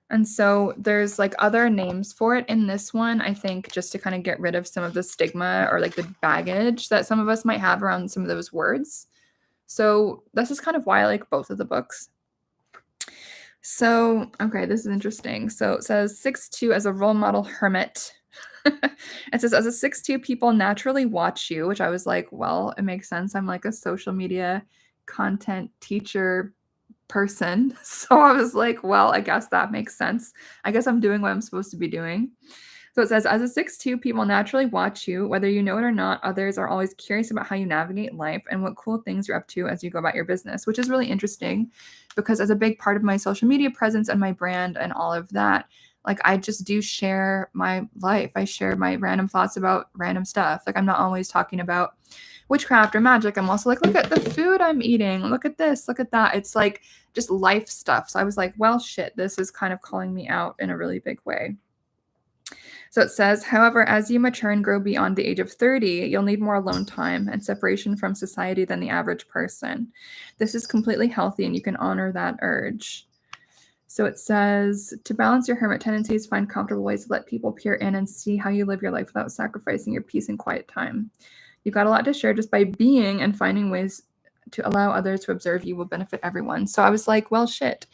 And so there's like other names for it in this one, I think, just to kind of get rid of some of the stigma or like the baggage that some of us might have around some of those words. So this is kind of why I like both of the books. So, okay, this is interesting. So it says 6-2 as a role model hermit. It says, as a 6-2, people naturally watch you, which I was like, well, it makes sense. I'm like a social media content teacher person. So I was like, well, I guess that makes sense. I guess I'm doing what I'm supposed to be doing. So it says, as a 6-2, people naturally watch you. Whether you know it or not, others are always curious about how you navigate life and what cool things you're up to as you go about your business, which is really interesting because as a big part of my social media presence and my brand and all of that, like, I just do share my life. I share my random thoughts about random stuff. Like, I'm not always talking about witchcraft or magic. I'm also like, look at the food I'm eating. Look at this, look at that. It's like just life stuff. So I was like, well, shit, this is kind of calling me out in a really big way. So it says, however, as you mature and grow beyond the age of 30, you'll need more alone time and separation from society than the average person. This is completely healthy and you can honor that urge. So it says, to balance your hermit tendencies, find comfortable ways to let people peer in and see how you live your life without sacrificing your peace and quiet time. You've got a lot to share. Just by being and finding ways to allow others to observe you will benefit everyone. So I was like, well, shit.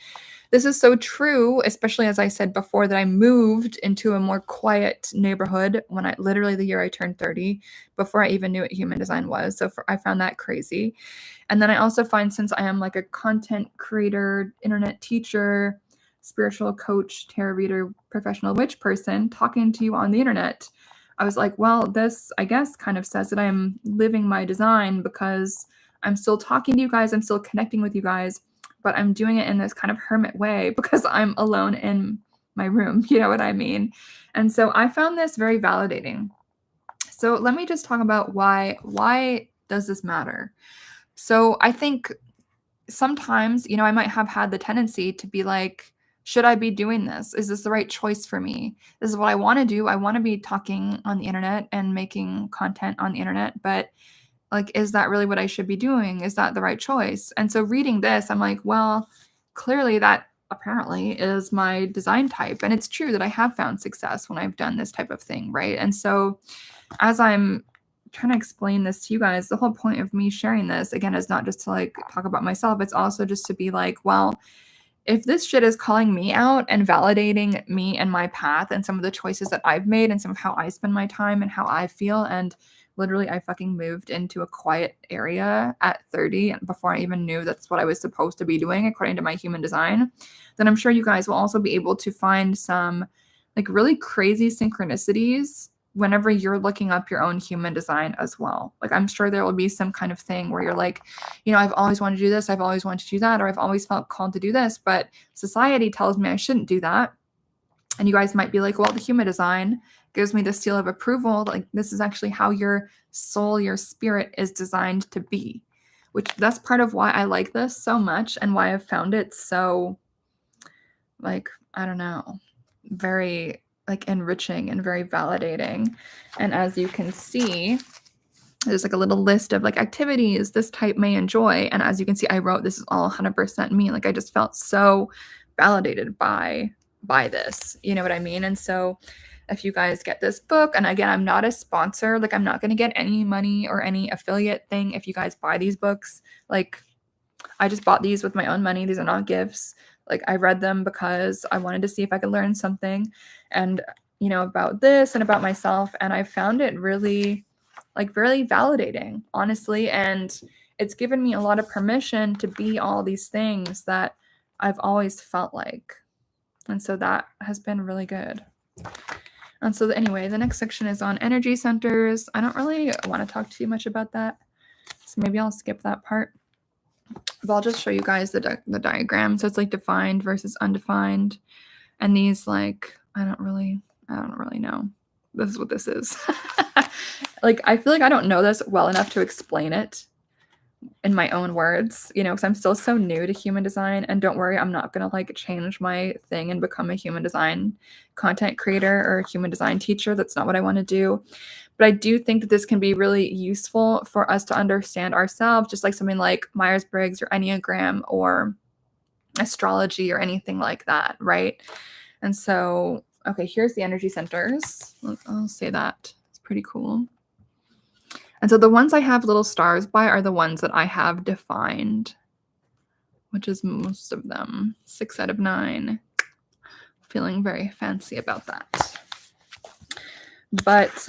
this is so true, especially as I said before that I moved into a more quiet neighborhood when I literally the year I turned 30, before I even knew what human design was. So I found that crazy. And then I also find, since I am like a content creator, internet teacher, spiritual coach, tarot reader, professional witch person, talking to you on the internet, I was like, well, this, I guess, kind of says that I'm living my design, because I'm still talking to you guys, I'm still connecting with you guys, but I'm doing it in this kind of hermit way because I'm alone in my room. You know what I mean? And so I found this very validating. So let me just talk about why does this matter? So I think sometimes, I might have had the tendency to be like, should I be doing this? Is this the right choice for me? This is what I want to do. I want to be talking on the internet and making content on the internet, but like, is that really what I should be doing? Is that the right choice? And so reading this, I'm like, well, clearly that apparently is my design type. And it's true that I have found success when I've done this type of thing, right? And so as I'm trying to explain this to you guys, the whole point of me sharing this, again, is not just to like talk about myself. It's also just to be like, well, if this shit is calling me out and validating me and my path and some of the choices that I've made and some of how I spend my time and how I feel, and literally I fucking moved into a quiet area at 30 before I even knew that's what I was supposed to be doing according to my human design, then I'm sure you guys will also be able to find some like really crazy synchronicities whenever you're looking up your own human design as well. Like, I'm sure there will be some kind of thing where you're like, I've always wanted to do this, I've always wanted to do that, or I've always felt called to do this, but society tells me I shouldn't do that. And you guys might be like, well, the human design gives me the seal of approval. Like, this is actually how your soul, your spirit is designed to be, which that's part of why I like this so much and why I've found it so, like, I don't know, very like enriching and very validating. And as you can see, there's like a little list of like activities this type may enjoy. And as you can see, I wrote, this is all 100% me. Like, I just felt so validated by this, you know what I mean? And so if you guys get this book, and again, I'm not a sponsor, like I'm not going to get any money or any affiliate thing if you guys buy these books. Like, I just bought these with my own money. These are not gifts. Like, I read them because I wanted to see if I could learn something and, about this and about myself. And I found it really, like, really validating, honestly. And it's given me a lot of permission to be all these things that I've always felt like. And so that has been really good. And so anyway, the next section is on energy centers. I don't really want to talk too much about that, so maybe I'll skip that part. But I'll just show you guys the diagram. So it's like defined versus undefined. And these, like, I don't really know. This is what this is. Like, I feel like I don't know this well enough to explain it in my own words, because I'm still so new to human design. And don't worry, I'm not going to like change my thing and become a human design content creator or a human design teacher. That's not what I want to do. But I do think that this can be really useful for us to understand ourselves, just like something like Myers-Briggs or Enneagram or astrology or anything like that, right? And so, okay, here's the energy centers. I'll say that. It's pretty cool. And so the ones I have little stars by are the ones that I have defined, which is most of them. 6 out of 9. Feeling very fancy about that. But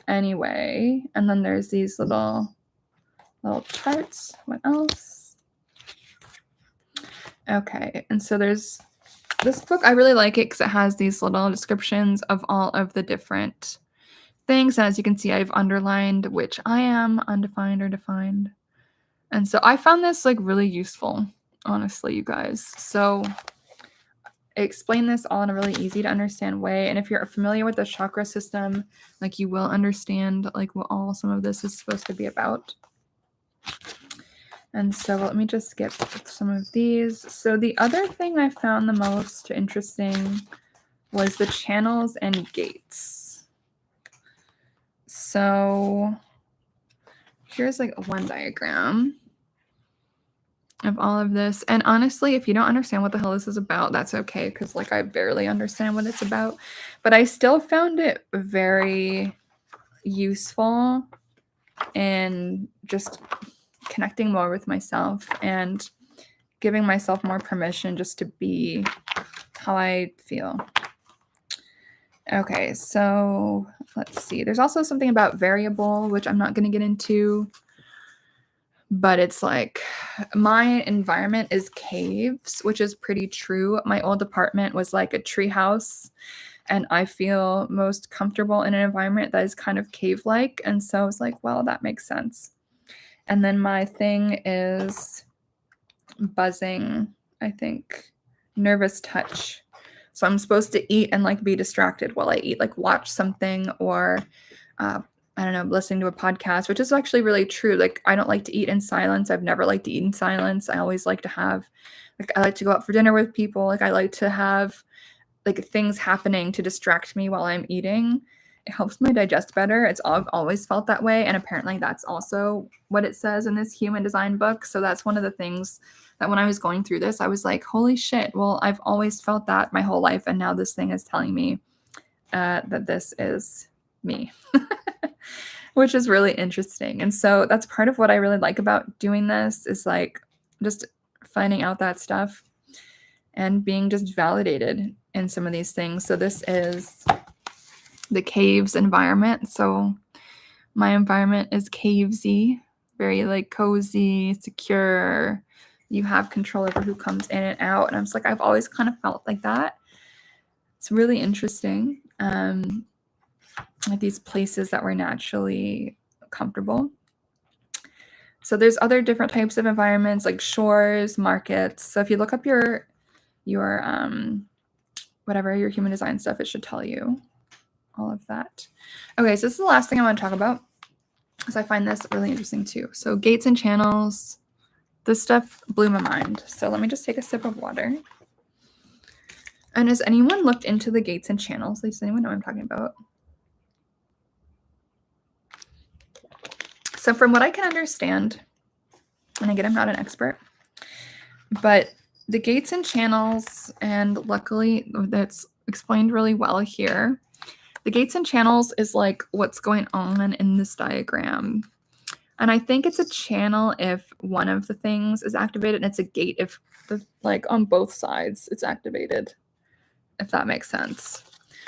anyway, and then there's these little charts. What else? Okay, and so there's this book. I really like it because it has these little descriptions of all of the different things. And as you can see, I've underlined which I am, undefined or defined. And so I found this like really useful, honestly, you guys. So I explain this all in a really easy to understand way. And if you're familiar with the chakra system, like, you will understand like what all some of this is supposed to be about. And so let me just skip some of these. So the other thing I found the most interesting was the channels and gates. So here's like one diagram of all of this. And honestly, if you don't understand what the hell this is about, that's okay, because like I barely understand what it's about. But I still found it very useful in just connecting more with myself and giving myself more permission just to be how I feel. Okay, so let's see. There's also something about variable, which I'm not going to get into, but it's like my environment is caves, which is pretty true. My old apartment was like a tree house, and I feel most comfortable in an environment that is kind of cave-like. And so I was like, well, that makes sense. And then my thing is buzzing, I think, nervous touch. So I'm supposed to eat and like be distracted while I eat, like watch something or I don't know, listening to a podcast, which is actually really true. Like I don't like to eat in silence. I've never liked to eat in silence. I always like to have like I like to go out for dinner with people. Like I like to have like things happening to distract me while I'm eating. It helps me digest better. I've always felt that way. And apparently that's also what it says in this human design book. So that's one of the things that when I was going through this, I was like, holy shit, well, I've always felt that my whole life. And now this thing is telling me that this is me, which is really interesting. And so that's part of what I really like about doing this is like just finding out that stuff and being just validated in some of these things. So this is the caves environment. So my environment is cavesy, very like cozy, secure. You have control over who comes in and out. And I'm just like, I've always kind of felt like that. It's really interesting. Like these places that were naturally comfortable. So there's other different types of environments like shores, markets. So if you look up your whatever your human design stuff, it should tell you all of that. Okay, so this is the last thing I want to talk about because I find this really interesting too. So gates and channels, this stuff blew my mind. So let me just take a sip of water. And has anyone looked into the gates and channels? Does anyone know what I'm talking about? So from what I can understand, and again, I'm not an expert, but the gates and channels, and luckily that's explained really well here. The gates and channels is like what's going on in this diagram. And I think it's a channel if one of the things is activated, and it's a gate if like on both sides it's activated, if that makes sense.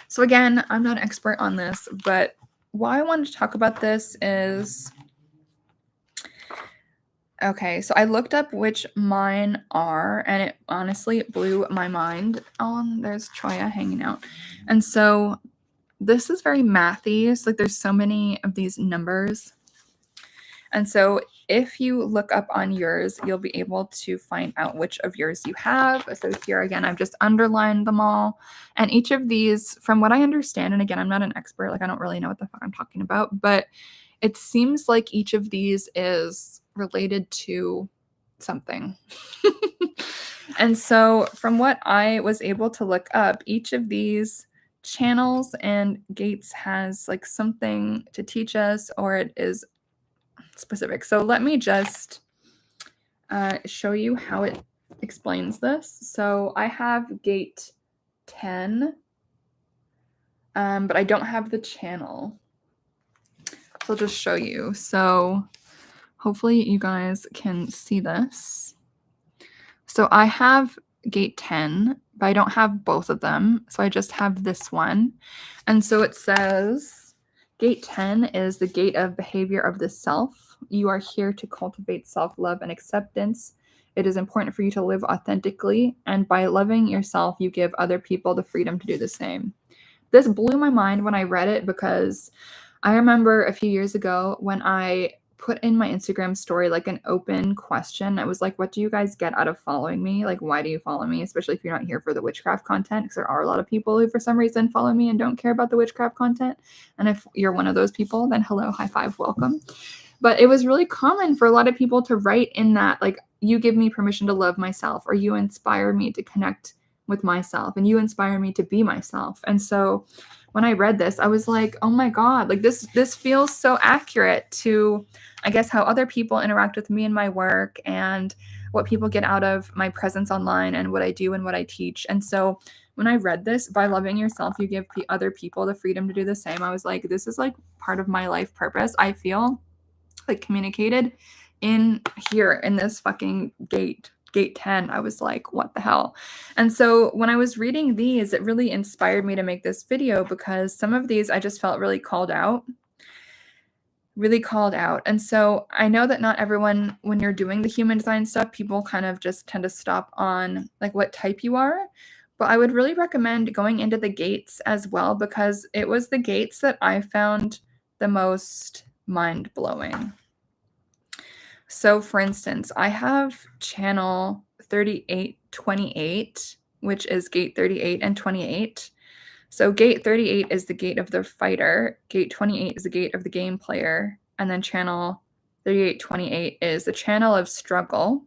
So again, I'm not an expert on this, but why I wanted to talk about this is, okay, so I looked up which mine are, and it honestly blew my mind. Oh, there's Troya hanging out. And so this is very mathy. It's like there's so many of these numbers. And so if you look up on yours, you'll be able to find out which of yours you have. So here again, I've just underlined them all. And each of these, from what I understand, and again, I'm not an expert, like I don't really know what the fuck I'm talking about, but it seems like each of these is related to something. And so from what I was able to look up, each of these channels and gates has like something to teach us, or it is specific. So let me just show you how it explains this. So I have gate 10, but I don't have the channel. So I'll just show you. So hopefully you guys can see this. So I have gate 10, but I don't have both of them. So I just have this one. And so it says gate 10 is the gate of behavior of the self. You are here to cultivate self-love and acceptance. It is important for you to live authentically. And by loving yourself, you give other people the freedom to do the same. This blew my mind when I read it because I remember a few years ago when I put in my Instagram story like an open question. I was like, what do you guys get out of following me? Like, why do you follow me? Especially if you're not here for the witchcraft content, because there are a lot of people who for some reason follow me and don't care about the witchcraft content. And if you're one of those people, then hello, high five, welcome. But it was really common for a lot of people to write in that, like, you give me permission to love myself, or you inspire me to connect with myself, and you inspire me to be myself. And so when I read this, I was like, oh my God, like this feels so accurate to, I guess, how other people interact with me and my work and what people get out of my presence online and what I do and what I teach. And so when I read this, by loving yourself, you give other people the freedom to do the same. I was like, this is like part of my life purpose. I feel like communicated in here in this fucking gate gate 10, I was like, what the hell? And so when I was reading these, it really inspired me to make this video because some of these I just felt really called out. And so I know that not everyone, when you're doing the human design stuff, people kind of just tend to stop on like what type you are. But I would really recommend going into the gates as well because it was the gates that I found the most mind-blowing. So for instance, I have channel 3828, which is gate 38 and 28. So gate 38 is the gate of the fighter, gate 28 is the gate of the game player, and then channel 3828 is the channel of struggle,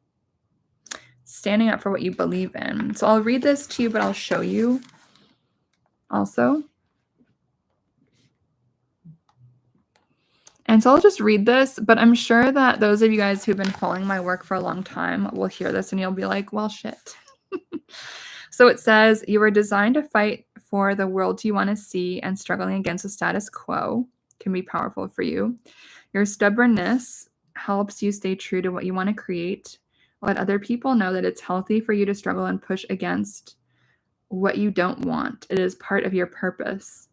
standing up for what you believe in. So I'll read this to you, but I'll show you also. And so I'll just read this, but I'm sure that those of you guys who've been following my work for a long time will hear this and you'll be like, well, shit. So it says, you are designed to fight for the world you want to see, and struggling against the status quo can be powerful for you. Your stubbornness helps you stay true to what you want to create. Let other people know that it's healthy for you to struggle and push against what you don't want. It is part of your purpose.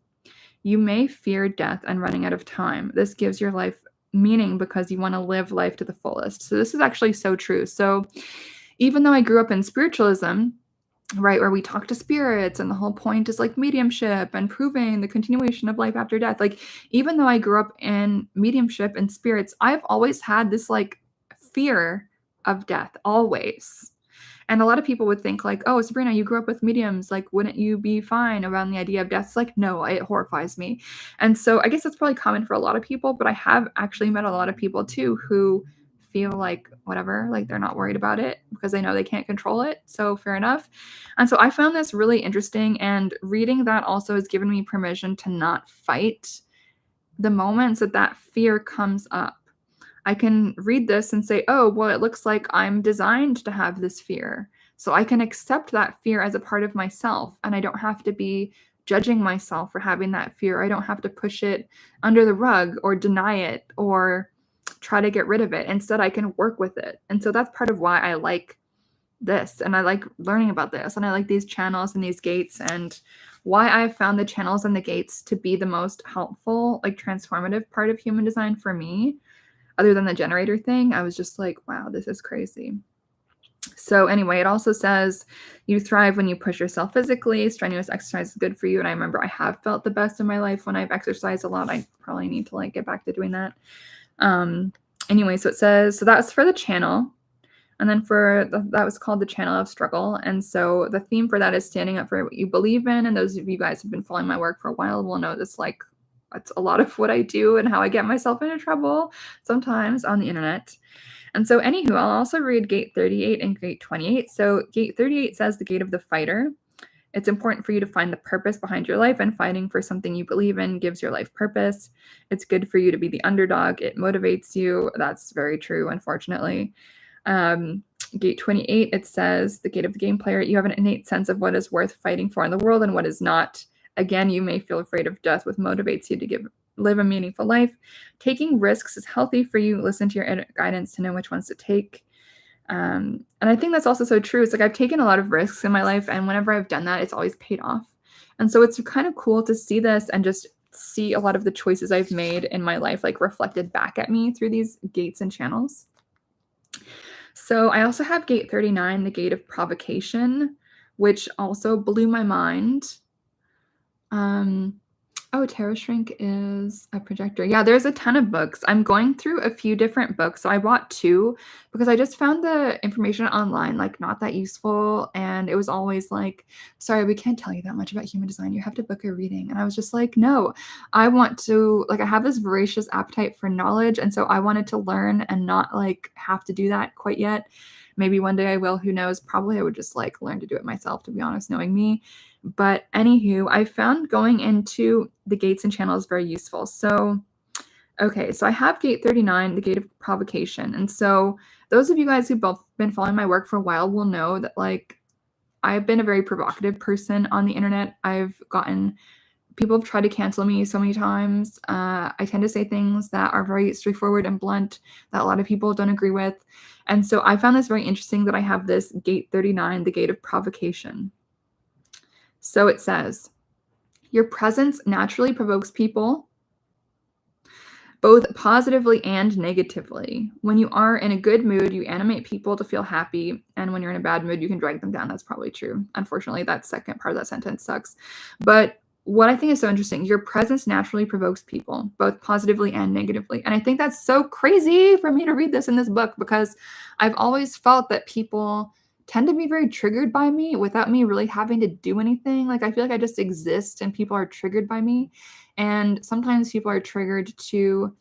You may fear death and running out of time. This gives your life meaning because you want to live life to the fullest. So this is actually so true. So even though I grew up in spiritualism, right, where we talk to spirits and the whole point is like mediumship and proving the continuation of life after death, like even though I grew up in mediumship and spirits, I've always had this like fear of death, always. And a lot of people would think like, oh, Sabrina, you grew up with mediums, like wouldn't you be fine around the idea of death? It's like, no, it horrifies me. And so I guess that's probably common for a lot of people, but I have actually met a lot of people too who feel like whatever, like they're not worried about it because they know they can't control it. So fair enough. And so I found this really interesting, and reading that also has given me permission to not fight the moments that that fear comes up. I can read this and say, oh, well, it looks like I'm designed to have this fear. So I can accept that fear as a part of myself, and I don't have to be judging myself for having that fear. I don't have to push it under the rug or deny it or try to get rid of it. Instead, I can work with it. And so that's part of why I like this, and I like learning about this, and I like these channels and these gates, and why I've found the channels and the gates to be the most helpful, like transformative part of human design for me, other than the generator thing. I was just like, wow, this is crazy. So anyway, it also says you thrive when you push yourself physically. Strenuous exercise is good for you. And I remember I have felt the best in my life when I've exercised a lot. I probably need to like get back to doing that. Anyway, so it says, so that's for the channel. And then that was called the channel of struggle. And so the theme for that is standing up for what you believe in. And those of you guys who've been following my work for a while will know this, like, that's a lot of what I do and how I get myself into trouble sometimes on the internet. And so anywho, I'll also read gate 38 and gate 28. So gate 38 says the gate of the fighter. It's important for you to find the purpose behind your life, and fighting for something you believe in gives your life purpose. It's good for you to be the underdog. It motivates you. That's very true, unfortunately. Gate 28, it says the gate of the game player. You have an innate sense of what is worth fighting for in the world and what is not. Again, you may feel afraid of death, which motivates you to live a meaningful life. Taking risks is healthy for you. Listen to your inner guidance to know which ones to take. And I think that's also so true. It's like I've taken a lot of risks in my life, and whenever I've done that, it's always paid off. And so it's kind of cool to see this and just see a lot of the choices I've made in my life like reflected back at me through these gates and channels. So I also have gate 39, the gate of provocation, which also blew my mind. Oh, Tarot Shrink is a projector. Yeah, there's a ton of books. I'm going through a few different books. So I bought 2 because I just found the information online like not that useful. And it was always like, sorry, we can't tell you that much about human design. You have to book a reading. And I was just like, no, I want to, like, I have this voracious appetite for knowledge. And so I wanted to learn and not like have to do that quite yet. Maybe one day I will, who knows? Probably I would just like learn to do it myself, to be honest, knowing me. But anywho, I found going into the gates and channels very useful. So, okay, so I have gate 39, the gate of provocation. And so those of you guys who've both been following my work for a while will know that like I've been a very provocative person on the internet. I've gotten People have tried to cancel me so many times. I tend to say things that are very straightforward and blunt that a lot of people don't agree with. And so I found this very interesting that I have this gate 39, the gate of provocation. So it says, your presence naturally provokes people both positively and negatively. When you are in a good mood, you animate people to feel happy, and when you're in a bad mood, you can drag them down. That's probably true. Unfortunately, that second part of that sentence sucks. But what I think is so interesting, your presence naturally provokes people, both positively and negatively. And I think that's so crazy for me to read this in this book because I've always felt that people tend to be very triggered by me without me really having to do anything. Like, I feel like I just exist and people are triggered by me. And sometimes people are triggered to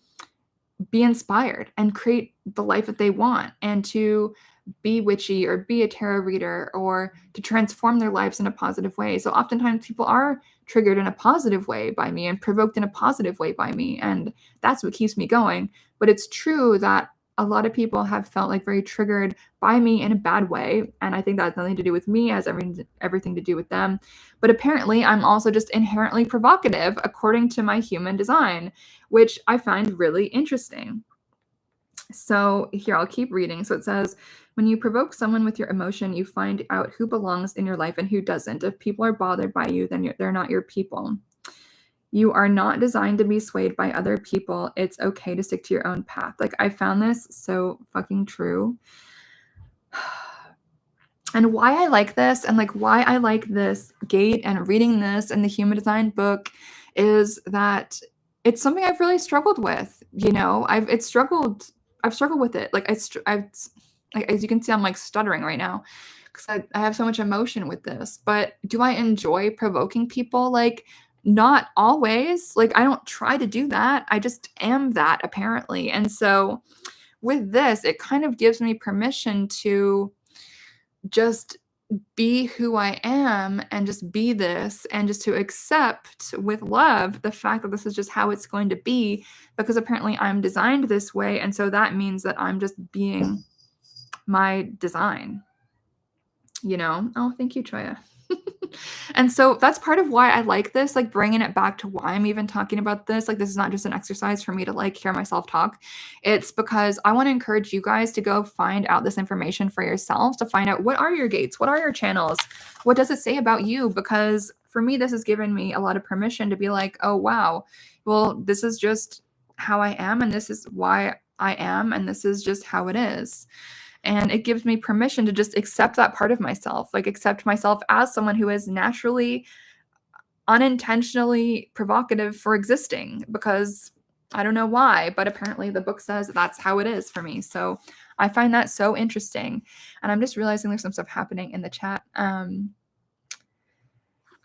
be inspired and create the life that they want and to be witchy or be a tarot reader or to transform their lives in a positive way. So oftentimes people are triggered in a positive way by me and provoked in a positive way by me. And that's what keeps me going. But it's true that a lot of people have felt like very triggered by me in a bad way. And I think that has nothing to do with me, it has everything to do with them. But apparently, I'm also just inherently provocative according to my human design, which I find really interesting. So here, I'll keep reading. So it says, when you provoke someone with your emotion, you find out who belongs in your life and who doesn't. If people are bothered by you, then they're not your people. You are not designed to be swayed by other people. It's okay to stick to your own path. Like, I found this so fucking true. And why I like this and like why I like this gate and reading this in the human design book is that it's something I've really struggled with. You know, I've struggled with it. Like like, as you can see, I'm like stuttering right now because I have so much emotion with this. But do I enjoy provoking people? Like, not always. Like, I don't try to do that. I just am that apparently. And so with this, it kind of gives me permission to just be who I am and just be this and just to accept with love the fact that this is just how it's going to be because apparently I'm designed this way. And so that means that I'm just being my design, you know? Oh, thank you, Troya. And so that's part of why I like this, like bringing it back to why I'm even talking about this. Like, this is not just an exercise for me to like hear myself talk. It's because I want to encourage you guys to go find out this information for yourselves, to find out what are your gates, what are your channels, what does it say about you? Because for me, this has given me a lot of permission to be like, oh, wow, well, this is just how I am. And this is why I am. And this is just how it is. And it gives me permission to just accept that part of myself, like accept myself as someone who is naturally, unintentionally provocative for existing because I don't know why, but apparently the book says that's how it is for me. So I find that so interesting. And I'm just realizing there's some stuff happening in the chat.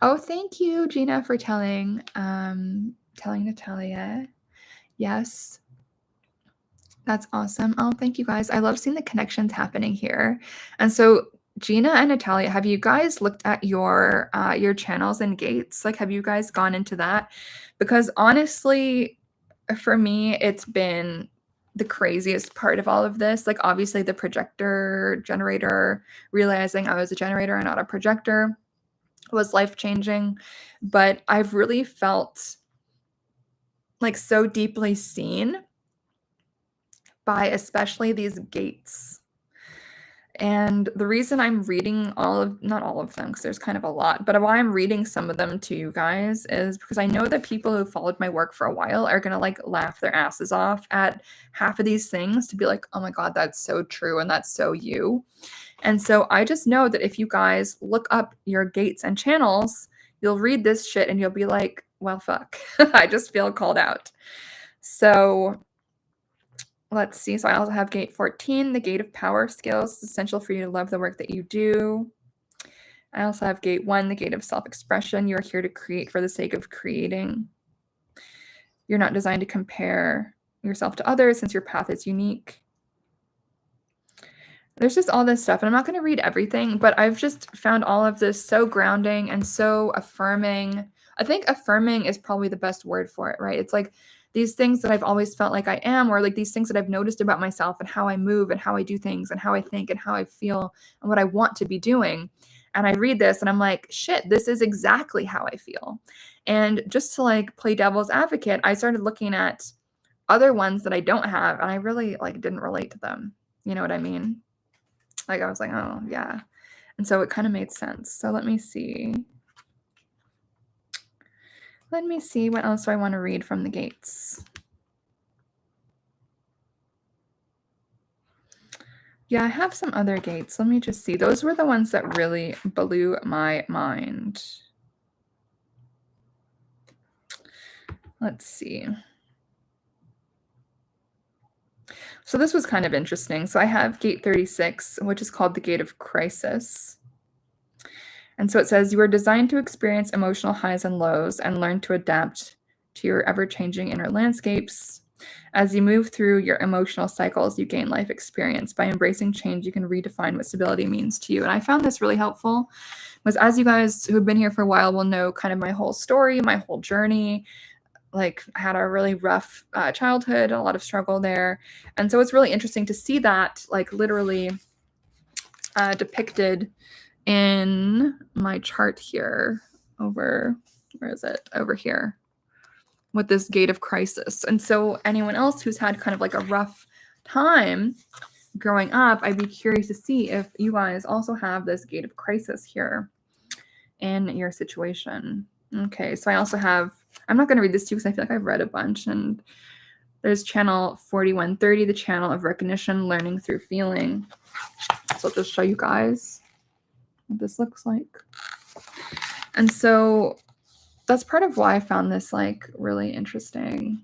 Oh, thank you, Gina, for telling Natalia. Yes. That's awesome. Oh, thank you guys. I love seeing the connections happening here. And so Gina and Natalia, have you guys looked at your channels and gates? Like, have you guys gone into that? Because honestly, for me, it's been the craziest part of all of this. Like, obviously the projector generator, realizing I was a generator and not a projector was life-changing. But I've really felt like so deeply seen by especially these gates. And the reason I'm reading not all of them, because there's kind of a lot, but why I'm reading some of them to you guys is because I know that people who followed my work for a while are going to like laugh their asses off at half of these things to be like, oh my God, that's so true. And that's so you. And so I just know that if you guys look up your gates and channels, you'll read this shit and you'll be like, well, fuck, I just feel called out. So let's see. So I also have gate 14, the gate of power skills. It's essential for you to love the work that you do. I also have gate 1, the gate of self-expression. You are here to create for the sake of creating. You're not designed to compare yourself to others since your path is unique. There's just all this stuff, and I'm not going to read everything, but I've just found all of this so grounding and so affirming. I think affirming is probably the best word for it, right? It's like these things that I've always felt like I am, or like these things that I've noticed about myself and how I move and how I do things and how I think and how I feel and what I want to be doing. And I read this and I'm like, shit, this is exactly how I feel. And just to like play devil's advocate, I started looking at other ones that I don't have, and I really like didn't relate to them. You know what I mean? Like I was like, oh yeah. And so it kind of made sense. So let me see. Let me see what else do I want to read from the gates. Yeah, I have some other gates. Let me just see. Those were the ones that really blew my mind. Let's see. So this was kind of interesting. So I have gate 36, which is called the gate of crisis. And so it says, you are designed to experience emotional highs and lows and learn to adapt to your ever-changing inner landscapes. As you move through your emotional cycles, you gain life experience. By embracing change, you can redefine what stability means to you. And I found this really helpful because as you guys who've been here for a while will know kind of my whole story, my whole journey. Like I had a really rough childhood, a lot of struggle there. And so it's really interesting to see that like literally depicted in my chart here over, where is it? Over here with this gate of crisis. And so anyone else who's had kind of like a rough time growing up, I'd be curious to see if you guys also have this gate of crisis here in your situation. Okay, so I also have, I'm not going to read this to you because I feel like I've read a bunch. And there's channel 4130, the channel of recognition, learning through feeling. So I'll just show you guys what this looks like. And so that's part of why I found this like really interesting.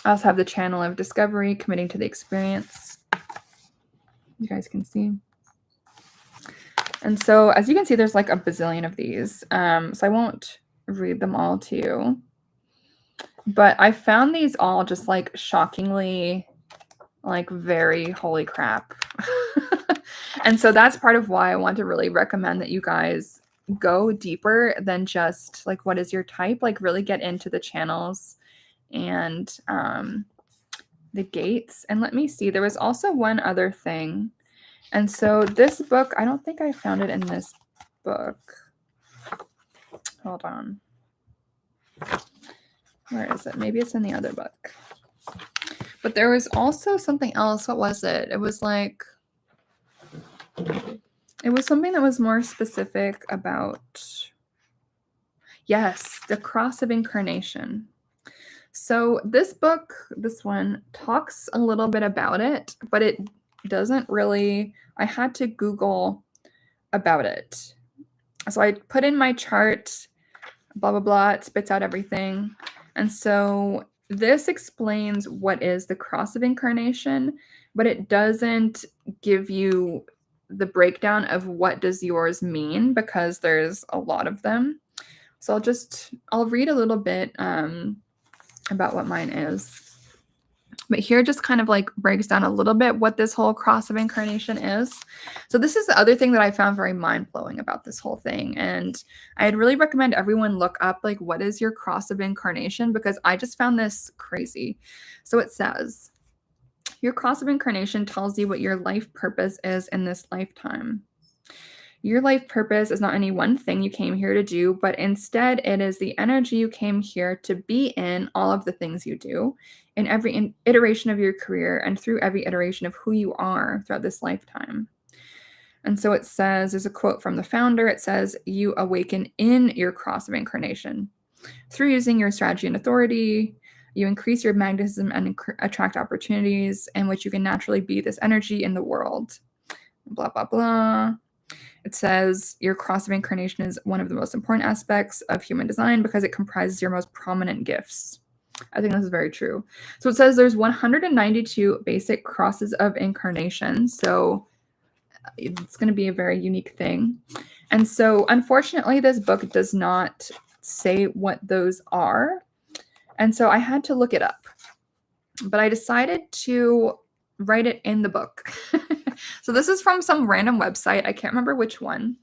I also have the channel of discovery, committing to the experience. You guys can see. And so as you can see, there's like a bazillion of these. So I won't read them all to you. But I found these all just like shockingly, like very holy crap. And so that's part of why I want to really recommend that you guys go deeper than just like, what is your type? Like really get into the channels and the gates. And let me see, there was also one other thing. And so this book, I don't think I found it in this book. Hold on. Where is it? Maybe it's in the other book. But there was also something else. What was it? It was like, it was something that was more specific about, yes, the cross of incarnation. So this book, this one, talks a little bit about it, but it doesn't really, I had to Google about it. So I put in my chart, blah, blah, blah, it spits out everything. And so this explains what is the cross of incarnation, but it doesn't give you the breakdown of what does yours mean because there's a lot of them. So I'll read a little bit about what mine is. But here just kind of like breaks down a little bit what this whole cross of incarnation is. So this is the other thing that I found very mind-blowing about this whole thing. And I'd really recommend everyone look up like what is your cross of incarnation, because I just found this crazy. So it says, your cross of incarnation tells you what your life purpose is in this lifetime. Your life purpose is not any one thing you came here to do, but instead it is the energy you came here to be in all of the things you do, in every iteration of your career, and through every iteration of who you are throughout this lifetime. And so it says, there's a quote from the founder, it says, you awaken in your cross of incarnation. Through using your strategy and authority, you increase your magnetism and attract opportunities in which you can naturally be this energy in the world. Blah, blah, blah. It says your cross of incarnation is one of the most important aspects of human design because it comprises your most prominent gifts. I think this is very true. So it says there's 192 basic crosses of incarnation. So it's going to be a very unique thing. And so unfortunately, this book does not say what those are. And so I had to look it up. But I decided to write it in the book. So this is from some random website. I can't remember which one.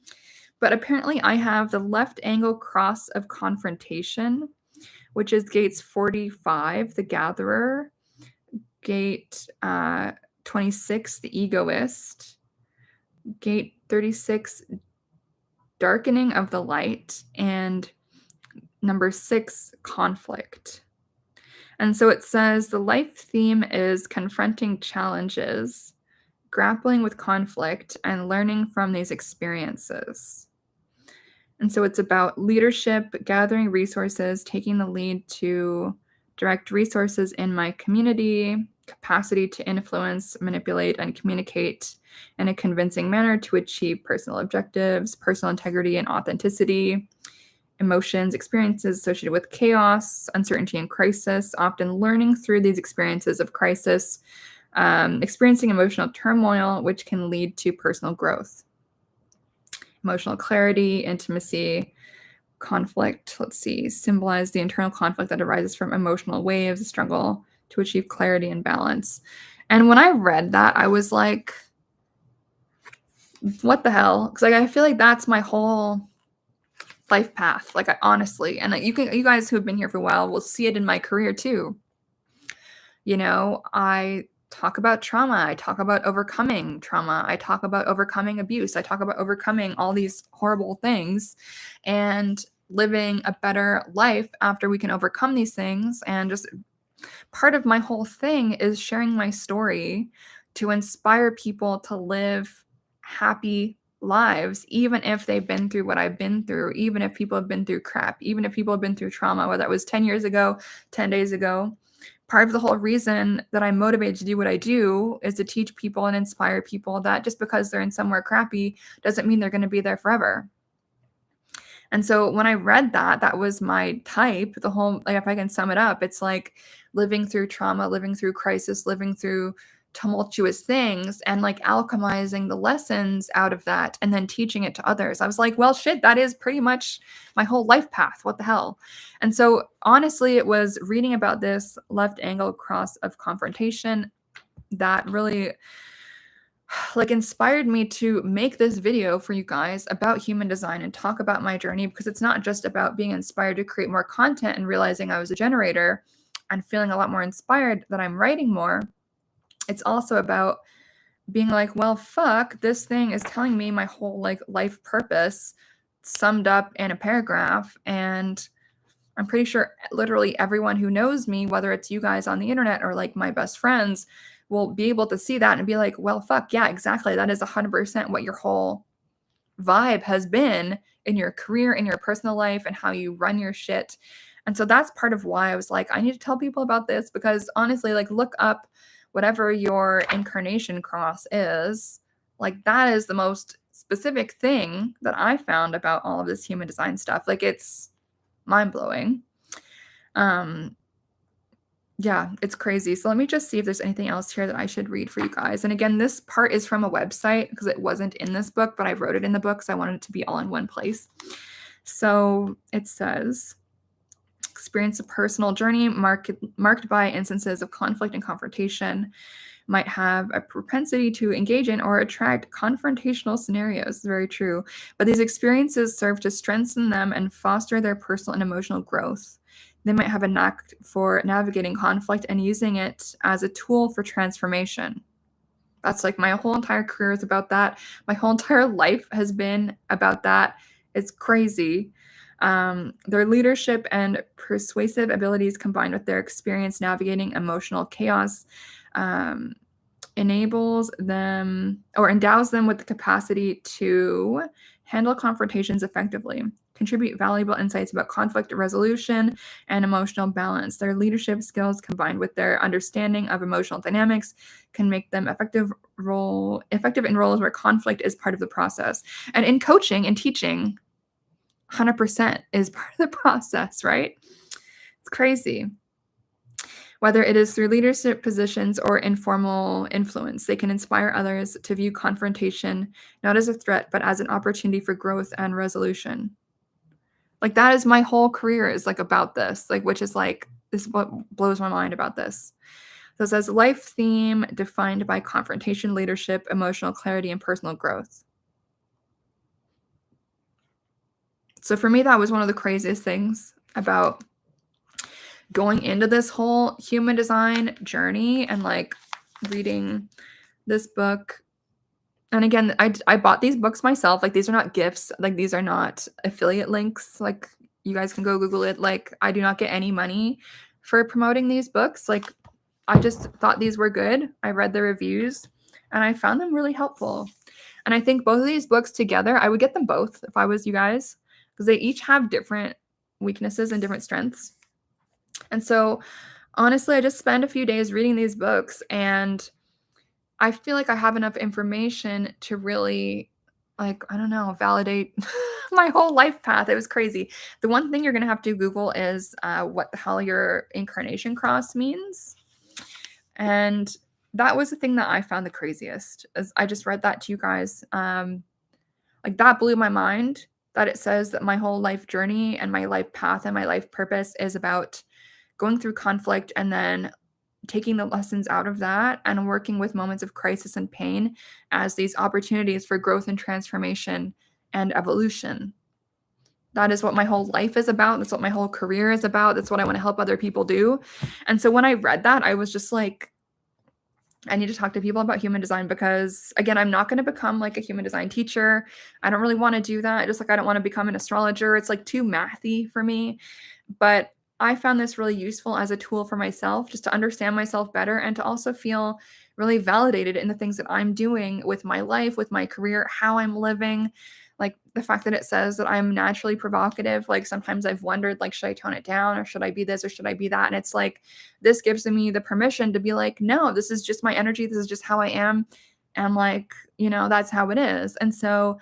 But apparently I have the left angle cross of confrontation, which is gates 45, the gatherer, gate 26, the egoist, Gate 36, darkening of the light, and number 6, conflict. And so it says the life theme is confronting challenges, grappling with conflict, and learning from these experiences. And so it's about leadership, gathering resources, taking the lead to direct resources in my community, capacity to influence, manipulate, and communicate in a convincing manner to achieve personal objectives, personal integrity and authenticity, emotions, experiences associated with chaos, uncertainty, and crisis, often learning through these experiences of crisis, experiencing emotional turmoil, which can lead to personal growth. Emotional clarity, intimacy, conflict, let's see, symbolize the internal conflict that arises from emotional waves, a struggle to achieve clarity and balance. And when I read that, I was like, what the hell? Because like I feel like that's my whole life path. Like I honestly, and you guys who have been here for a while will see it in my career too. You know, I talk about trauma, I talk about overcoming trauma, I talk about overcoming abuse, I talk about overcoming all these horrible things and living a better life after we can overcome these things. And just part of my whole thing is sharing my story to inspire people to live happy lives, even if they've been through what I've been through, even if people have been through crap, even if people have been through trauma, whether it was 10 years ago, 10 days ago. Part of the whole reason that I'm motivated to do what I do is to teach people and inspire people that just because they're in somewhere crappy doesn't mean they're going to be there forever. And so when I read that, that was my type. The whole, like, if I can sum it up, it's like living through trauma, living through crisis, living through tumultuous things, and like alchemizing the lessons out of that and then teaching it to others. I was like, well, shit, that is pretty much my whole life path. What the hell? And so honestly, it was reading about this left angle cross of confrontation that really like inspired me to make this video for you guys about human design and talk about my journey, because it's not just about being inspired to create more content and realizing I was a generator and feeling a lot more inspired that I'm writing more. It's also about being like, well, fuck, this thing is telling me my whole like life purpose summed up in a paragraph. And I'm pretty sure literally everyone who knows me, whether it's you guys on the internet or like my best friends, will be able to see that and be like, well, fuck, yeah, exactly. That is 100% what your whole vibe has been in your career, in your personal life, and how you run your shit. And so that's part of why I was like, I need to tell people about this, because honestly, like, look up whatever your incarnation cross is. Like, that is the most specific thing that I found about all of this human design stuff. Like, it's mind-blowing. Yeah, it's crazy. So let me just see if there's anything else here that I should read for you guys. And again, this part is from a website because it wasn't in this book, but I wrote it in the book, so I wanted it to be all in one place. So it says, experience a personal journey marked by instances of conflict and confrontation, might have a propensity to engage in or attract confrontational scenarios. Very true. But these experiences serve to strengthen them and foster their personal and emotional growth. They might have a knack for navigating conflict and using it as a tool for transformation. That's like my whole entire career is about that. My whole entire life has been about that. It's crazy. Their leadership and persuasive abilities combined with their experience navigating emotional chaos enables them or endows them with the capacity to handle confrontations effectively, contribute valuable insights about conflict resolution and emotional balance. Their leadership skills combined with their understanding of emotional dynamics can make them effective in roles where conflict is part of the process. And in coaching and teaching, 100% is part of the process, right? It's crazy. Whether it is through leadership positions or informal influence, they can inspire others to view confrontation not as a threat, but as an opportunity for growth and resolution. Like, that is my whole career is like about this, like, which is like, this is what blows my mind about this. So it says life theme defined by confrontation, leadership, emotional clarity, and personal growth. So for me, that was one of the craziest things about going into this whole human design journey and like reading this book And again, I bought these books myself, like, these are not gifts, like, these are not affiliate links, like, you guys can go Google it, like, I do not get any money for promoting these books, like, I just thought these were good, I read the reviews, and I found them really helpful. And I think both of these books together, I would get them both if I was you guys, because they each have different weaknesses and different strengths. And so, honestly, I just spent a few days reading these books, and I feel like I have enough information to really, like, I don't know, validate my whole life path. It was crazy. The one thing you're gonna have to Google is what the hell your incarnation cross means. And that was the thing that I found the craziest. As I just read that to you guys. Like that blew my mind that it says that my whole life journey and my life path and my life purpose is about going through conflict and then taking the lessons out of that and working with moments of crisis and pain as these opportunities for growth and transformation and evolution. That is what my whole life is about. That's what my whole career is about. That's what I want to help other people do. And so when I read that, I was just like, I need to talk to people about human design because, again, I'm not going to become like a human design teacher. I don't really want to do that. Just like I don't want to become an astrologer. It's like too mathy for me. But I found this really useful as a tool for myself, just to understand myself better and to also feel really validated in the things that I'm doing with my life, with my career, how I'm living. Like the fact that it says that I'm naturally provocative. Like sometimes I've wondered, like, should I tone it down or should I be this or should I be that? And it's like, this gives me the permission to be like, no, this is just my energy. This is just how I am. And like, that's how it is. And so,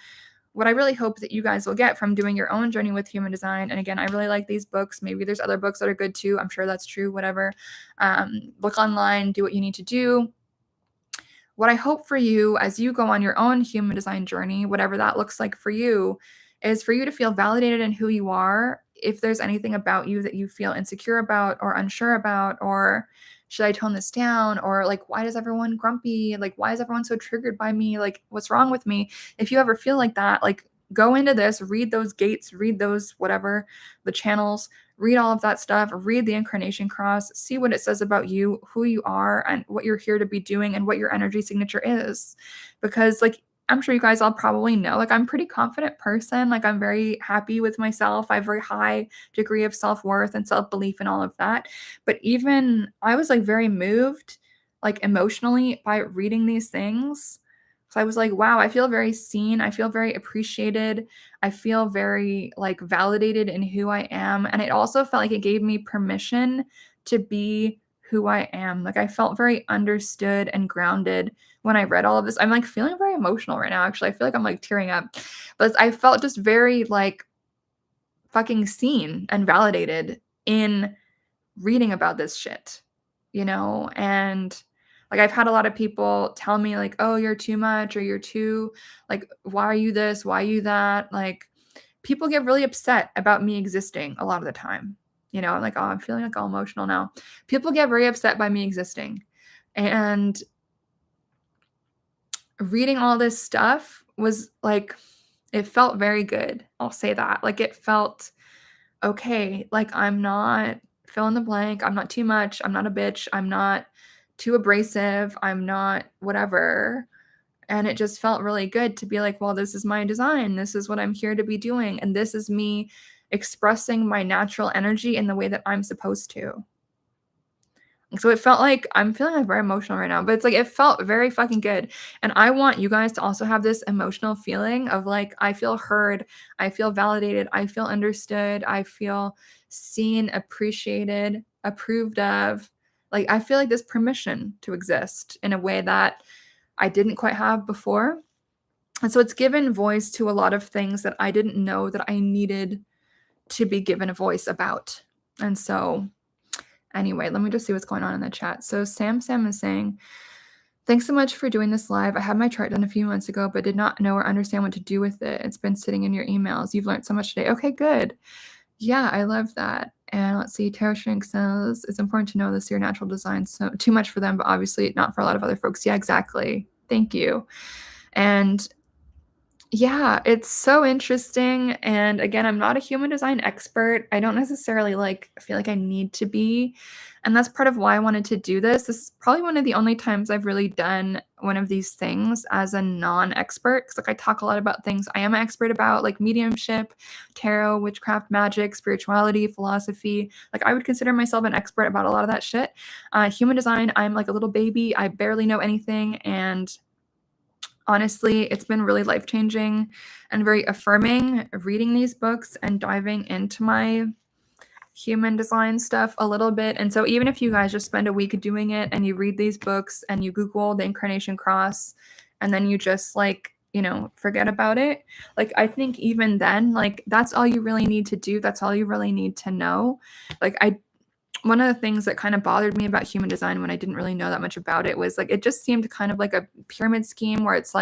what I really hope that you guys will get from doing your own journey with human design, and again, I really like these books. Maybe there's other books that are good too. I'm sure that's true, whatever. Look online, do what you need to do. What I hope for you as you go on your own human design journey, whatever that looks like for you, is for you to feel validated in who you are. If there's anything about you that you feel insecure about or unsure about, or should I tone this down? Or like, why does everyone grumpy? Like, why is everyone so triggered by me? Like, what's wrong with me? If you ever feel like that, like, go into this, read those gates, read those, whatever, the channels, read all of that stuff, read the incarnation cross, see what it says about you, who you are, and what you're here to be doing, and what your energy signature is. Because, like, I'm sure you guys all probably know, like, I'm a pretty confident person. Like, I'm very happy with myself. I have a very high degree of self-worth and self-belief and all of that. But even I was like very moved, like emotionally, by reading these things. So I was like, wow, I feel very seen. I feel very appreciated. I feel very like validated in who I am. And it also felt like it gave me permission to be who I am. Like I felt very understood and grounded when I read all of this. I'm like feeling very emotional right now, actually. I feel like I'm like tearing up. But I felt just very like fucking seen and validated in reading about this shit, And like I've had a lot of people tell me like, "Oh, you're too much or you're too like why are you this? Why are you that?" Like people get really upset about me existing a lot of the time. I'm like, "Oh, I'm feeling like all emotional now." People get very upset by me existing. And reading all this stuff was like it felt very good. I'll say that. Like it felt okay, like I'm not fill in the blank, I'm not too much, I'm not a bitch, I'm not too abrasive, I'm not whatever. And it just felt really good to be like, well, this is my design. This is what I'm here to be doing. And this is me expressing my natural energy in the way that I'm supposed to. So it felt like I'm feeling like very emotional right now, but it's like it felt very fucking good. And I want you guys to also have this emotional feeling of like, I feel heard, I feel validated, I feel understood, I feel seen, appreciated, approved of. Like, I feel like this permission to exist in a way that I didn't quite have before. And so it's given voice to a lot of things that I didn't know that I needed to be given a voice about. And so anyway, let me just see what's going on in the chat. So Sam is saying, thanks so much for doing this live. I had my chart done a few months ago, but did not know or understand what to do with it. It's been sitting in your emails. You've learned so much today. Okay, good. Yeah, I love that. And let's see, Tarot Shrink says, it's important to know this your natural design. So too much for them, but obviously not for a lot of other folks. Yeah, exactly. Thank you. And Yeah, it's so interesting, and again, I'm not a human design expert. I don't necessarily, feel like I need to be, and that's part of why I wanted to do this. This is probably one of the only times I've really done one of these things as a non-expert, 'cause, I talk a lot about things I am an expert about, like mediumship, tarot, witchcraft, magic, spirituality, philosophy. I would consider myself an expert about a lot of that shit. Human design, I'm like a little baby. I barely know anything, and honestly, it's been really life-changing and very affirming reading these books and diving into my human design stuff a little bit. And so even if you guys just spend a week doing it and you read these books and you Google the Incarnation Cross and then you just forget about it, I think even then, that's all you really need to do. That's all you really need to know. I One of the things that kind of bothered me about human design when I didn't really know that much about it was it just seemed kind of like a pyramid scheme where it's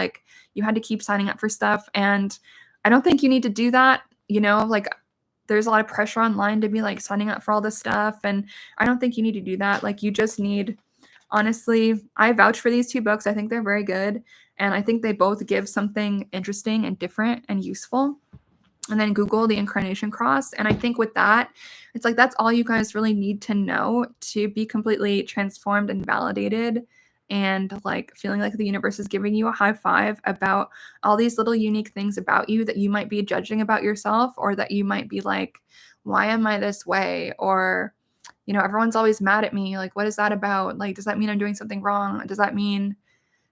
you had to keep signing up for stuff. And I don't think you need to do that. There's a lot of pressure online to be signing up for all this stuff. And I don't think you need to do that. You just need, honestly, I vouch for these two books. I think they're very good. And I think they both give something interesting and different and useful. And then Google the Incarnation Cross. And I think with that, it's that's all you guys really need to know to be completely transformed and validated and feeling like the universe is giving you a high five about all these little unique things about you that you might be judging about yourself, or that you might be why am I this way? Or, everyone's always mad at me. What is that about? Does that mean I'm doing something wrong? Does that mean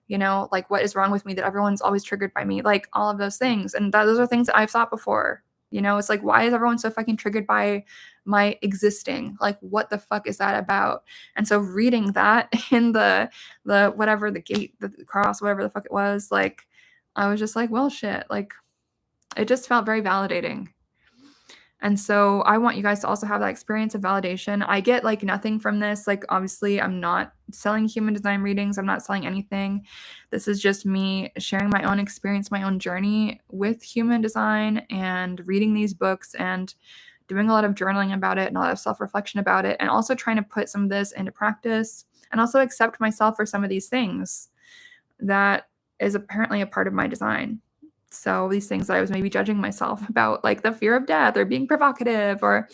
what is wrong with me that everyone's always triggered by me? All of those things. And those are things that I've thought before. It's why is everyone so fucking triggered by my existing? What the fuck is that about? And so reading that in the whatever, the gate, the cross, whatever the fuck it was, I was just well, shit. It just felt very validating. And so I want you guys to also have that experience of validation. I get nothing from this. Obviously, I'm not selling human design readings. I'm not selling anything. This is just me sharing my own experience, my own journey with human design and reading these books and doing a lot of journaling about it and a lot of self-reflection about it, and also trying to put some of this into practice and also accept myself for some of these things that is apparently a part of my design. So these things that I was maybe judging myself about, the fear of death or being provocative, and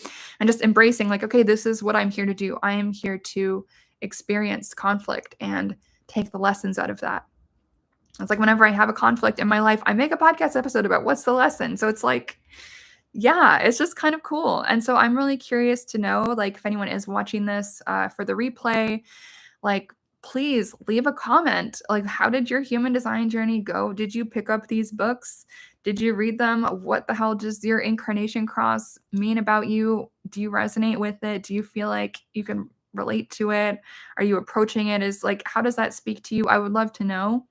just embracing okay, this is what I'm here to do. I am here to experience conflict and take the lessons out of that. It's whenever I have a conflict in my life, I make a podcast episode about what's the lesson. So it's yeah, it's just kind of cool. And so I'm really curious to know, if anyone is watching this for the replay, please leave a comment. How did your human design journey go? Did you pick up these books? Did you read them? What the hell does your Incarnation Cross mean about you? Do you resonate with it? Do you feel like you can relate to it? Are you approaching it as how does that speak to you? I would love to know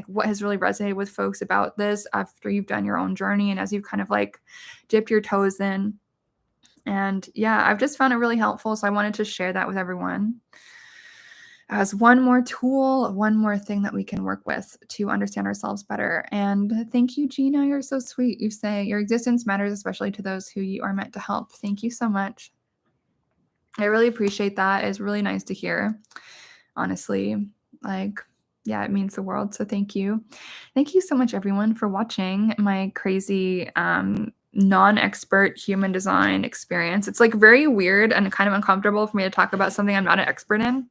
what has really resonated with folks about this after you've done your own journey and as you've kind of dipped your toes in. And yeah, I've just found it really helpful. So I wanted to share that with everyone as one more tool, one more thing that we can work with to understand ourselves better. And thank you, Gina. You're so sweet. You say your existence matters, especially to those who you are meant to help. Thank you so much. I really appreciate that. It's really nice to hear, honestly. Yeah, it means the world. So thank you. Thank you so much, everyone, for watching my crazy non-expert human design experience. It's very weird and kind of uncomfortable for me to talk about something I'm not an expert in.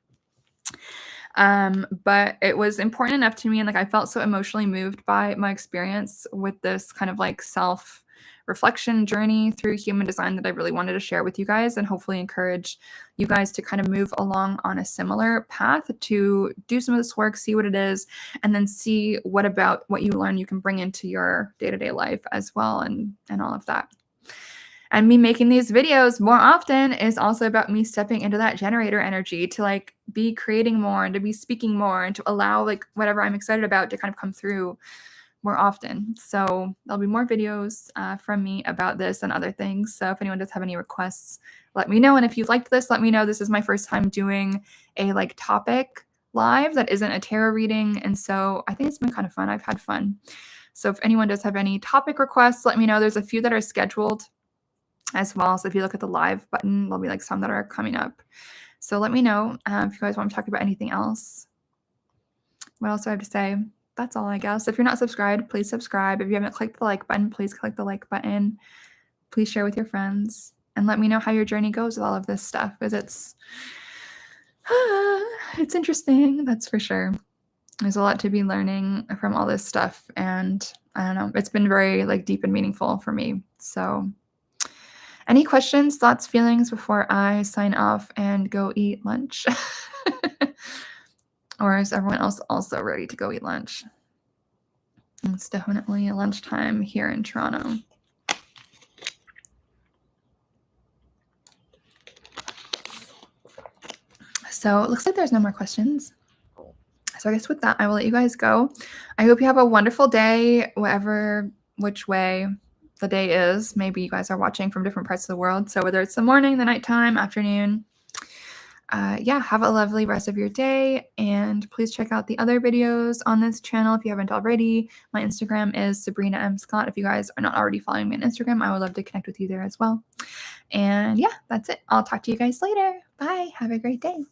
But it was important enough to me, and I felt so emotionally moved by my experience with this kind of self-reflection journey through human design that I really wanted to share with you guys, and hopefully encourage you guys to kind of move along on a similar path to do some of this work, see what it is, and then see what about what you learn you can bring into your day-to-day life as well, and all of that. And me making these videos more often is also about me stepping into that generator energy to be creating more and to be speaking more and to allow whatever I'm excited about to kind of come through more often. So there'll be more videos from me about this and other things. So if anyone does have any requests, let me know. And if you liked this, let me know. This is my first time doing a topic live that isn't a tarot reading. And so I think it's been kind of fun. I've had fun. So if anyone does have any topic requests, let me know. There's a few that are scheduled as well. So if you look at the live button, there'll be some that are coming up. So let me know if you guys want to talk about anything else. What else do I have to say? that's all, I guess. If you're not subscribed, please subscribe. If you haven't clicked the like button, please click the like button. Please share with your friends and let me know how your journey goes with all of this stuff, because it's interesting, that's for sure. There's a lot to be learning from all this stuff, and I don't know, it's been very like deep and meaningful for me. So any questions, thoughts, feelings before I sign off and go eat lunch? Or is everyone else also ready to go eat lunch? It's definitely lunchtime here in Toronto. So it looks like there's no more questions. So I guess with that, I will let you guys go. I hope you have a wonderful day, which way the day is. Maybe you guys are watching from different parts of the world. So whether it's the morning, the nighttime, afternoon, yeah, have a lovely rest of your day. And please check out the other videos on this channel if you haven't already. My Instagram is Sabrina M. Scott. If you guys are not already following me on Instagram, I would love to connect with you there as well. And yeah, that's it. I'll talk to you guys later. Bye. Have a great day.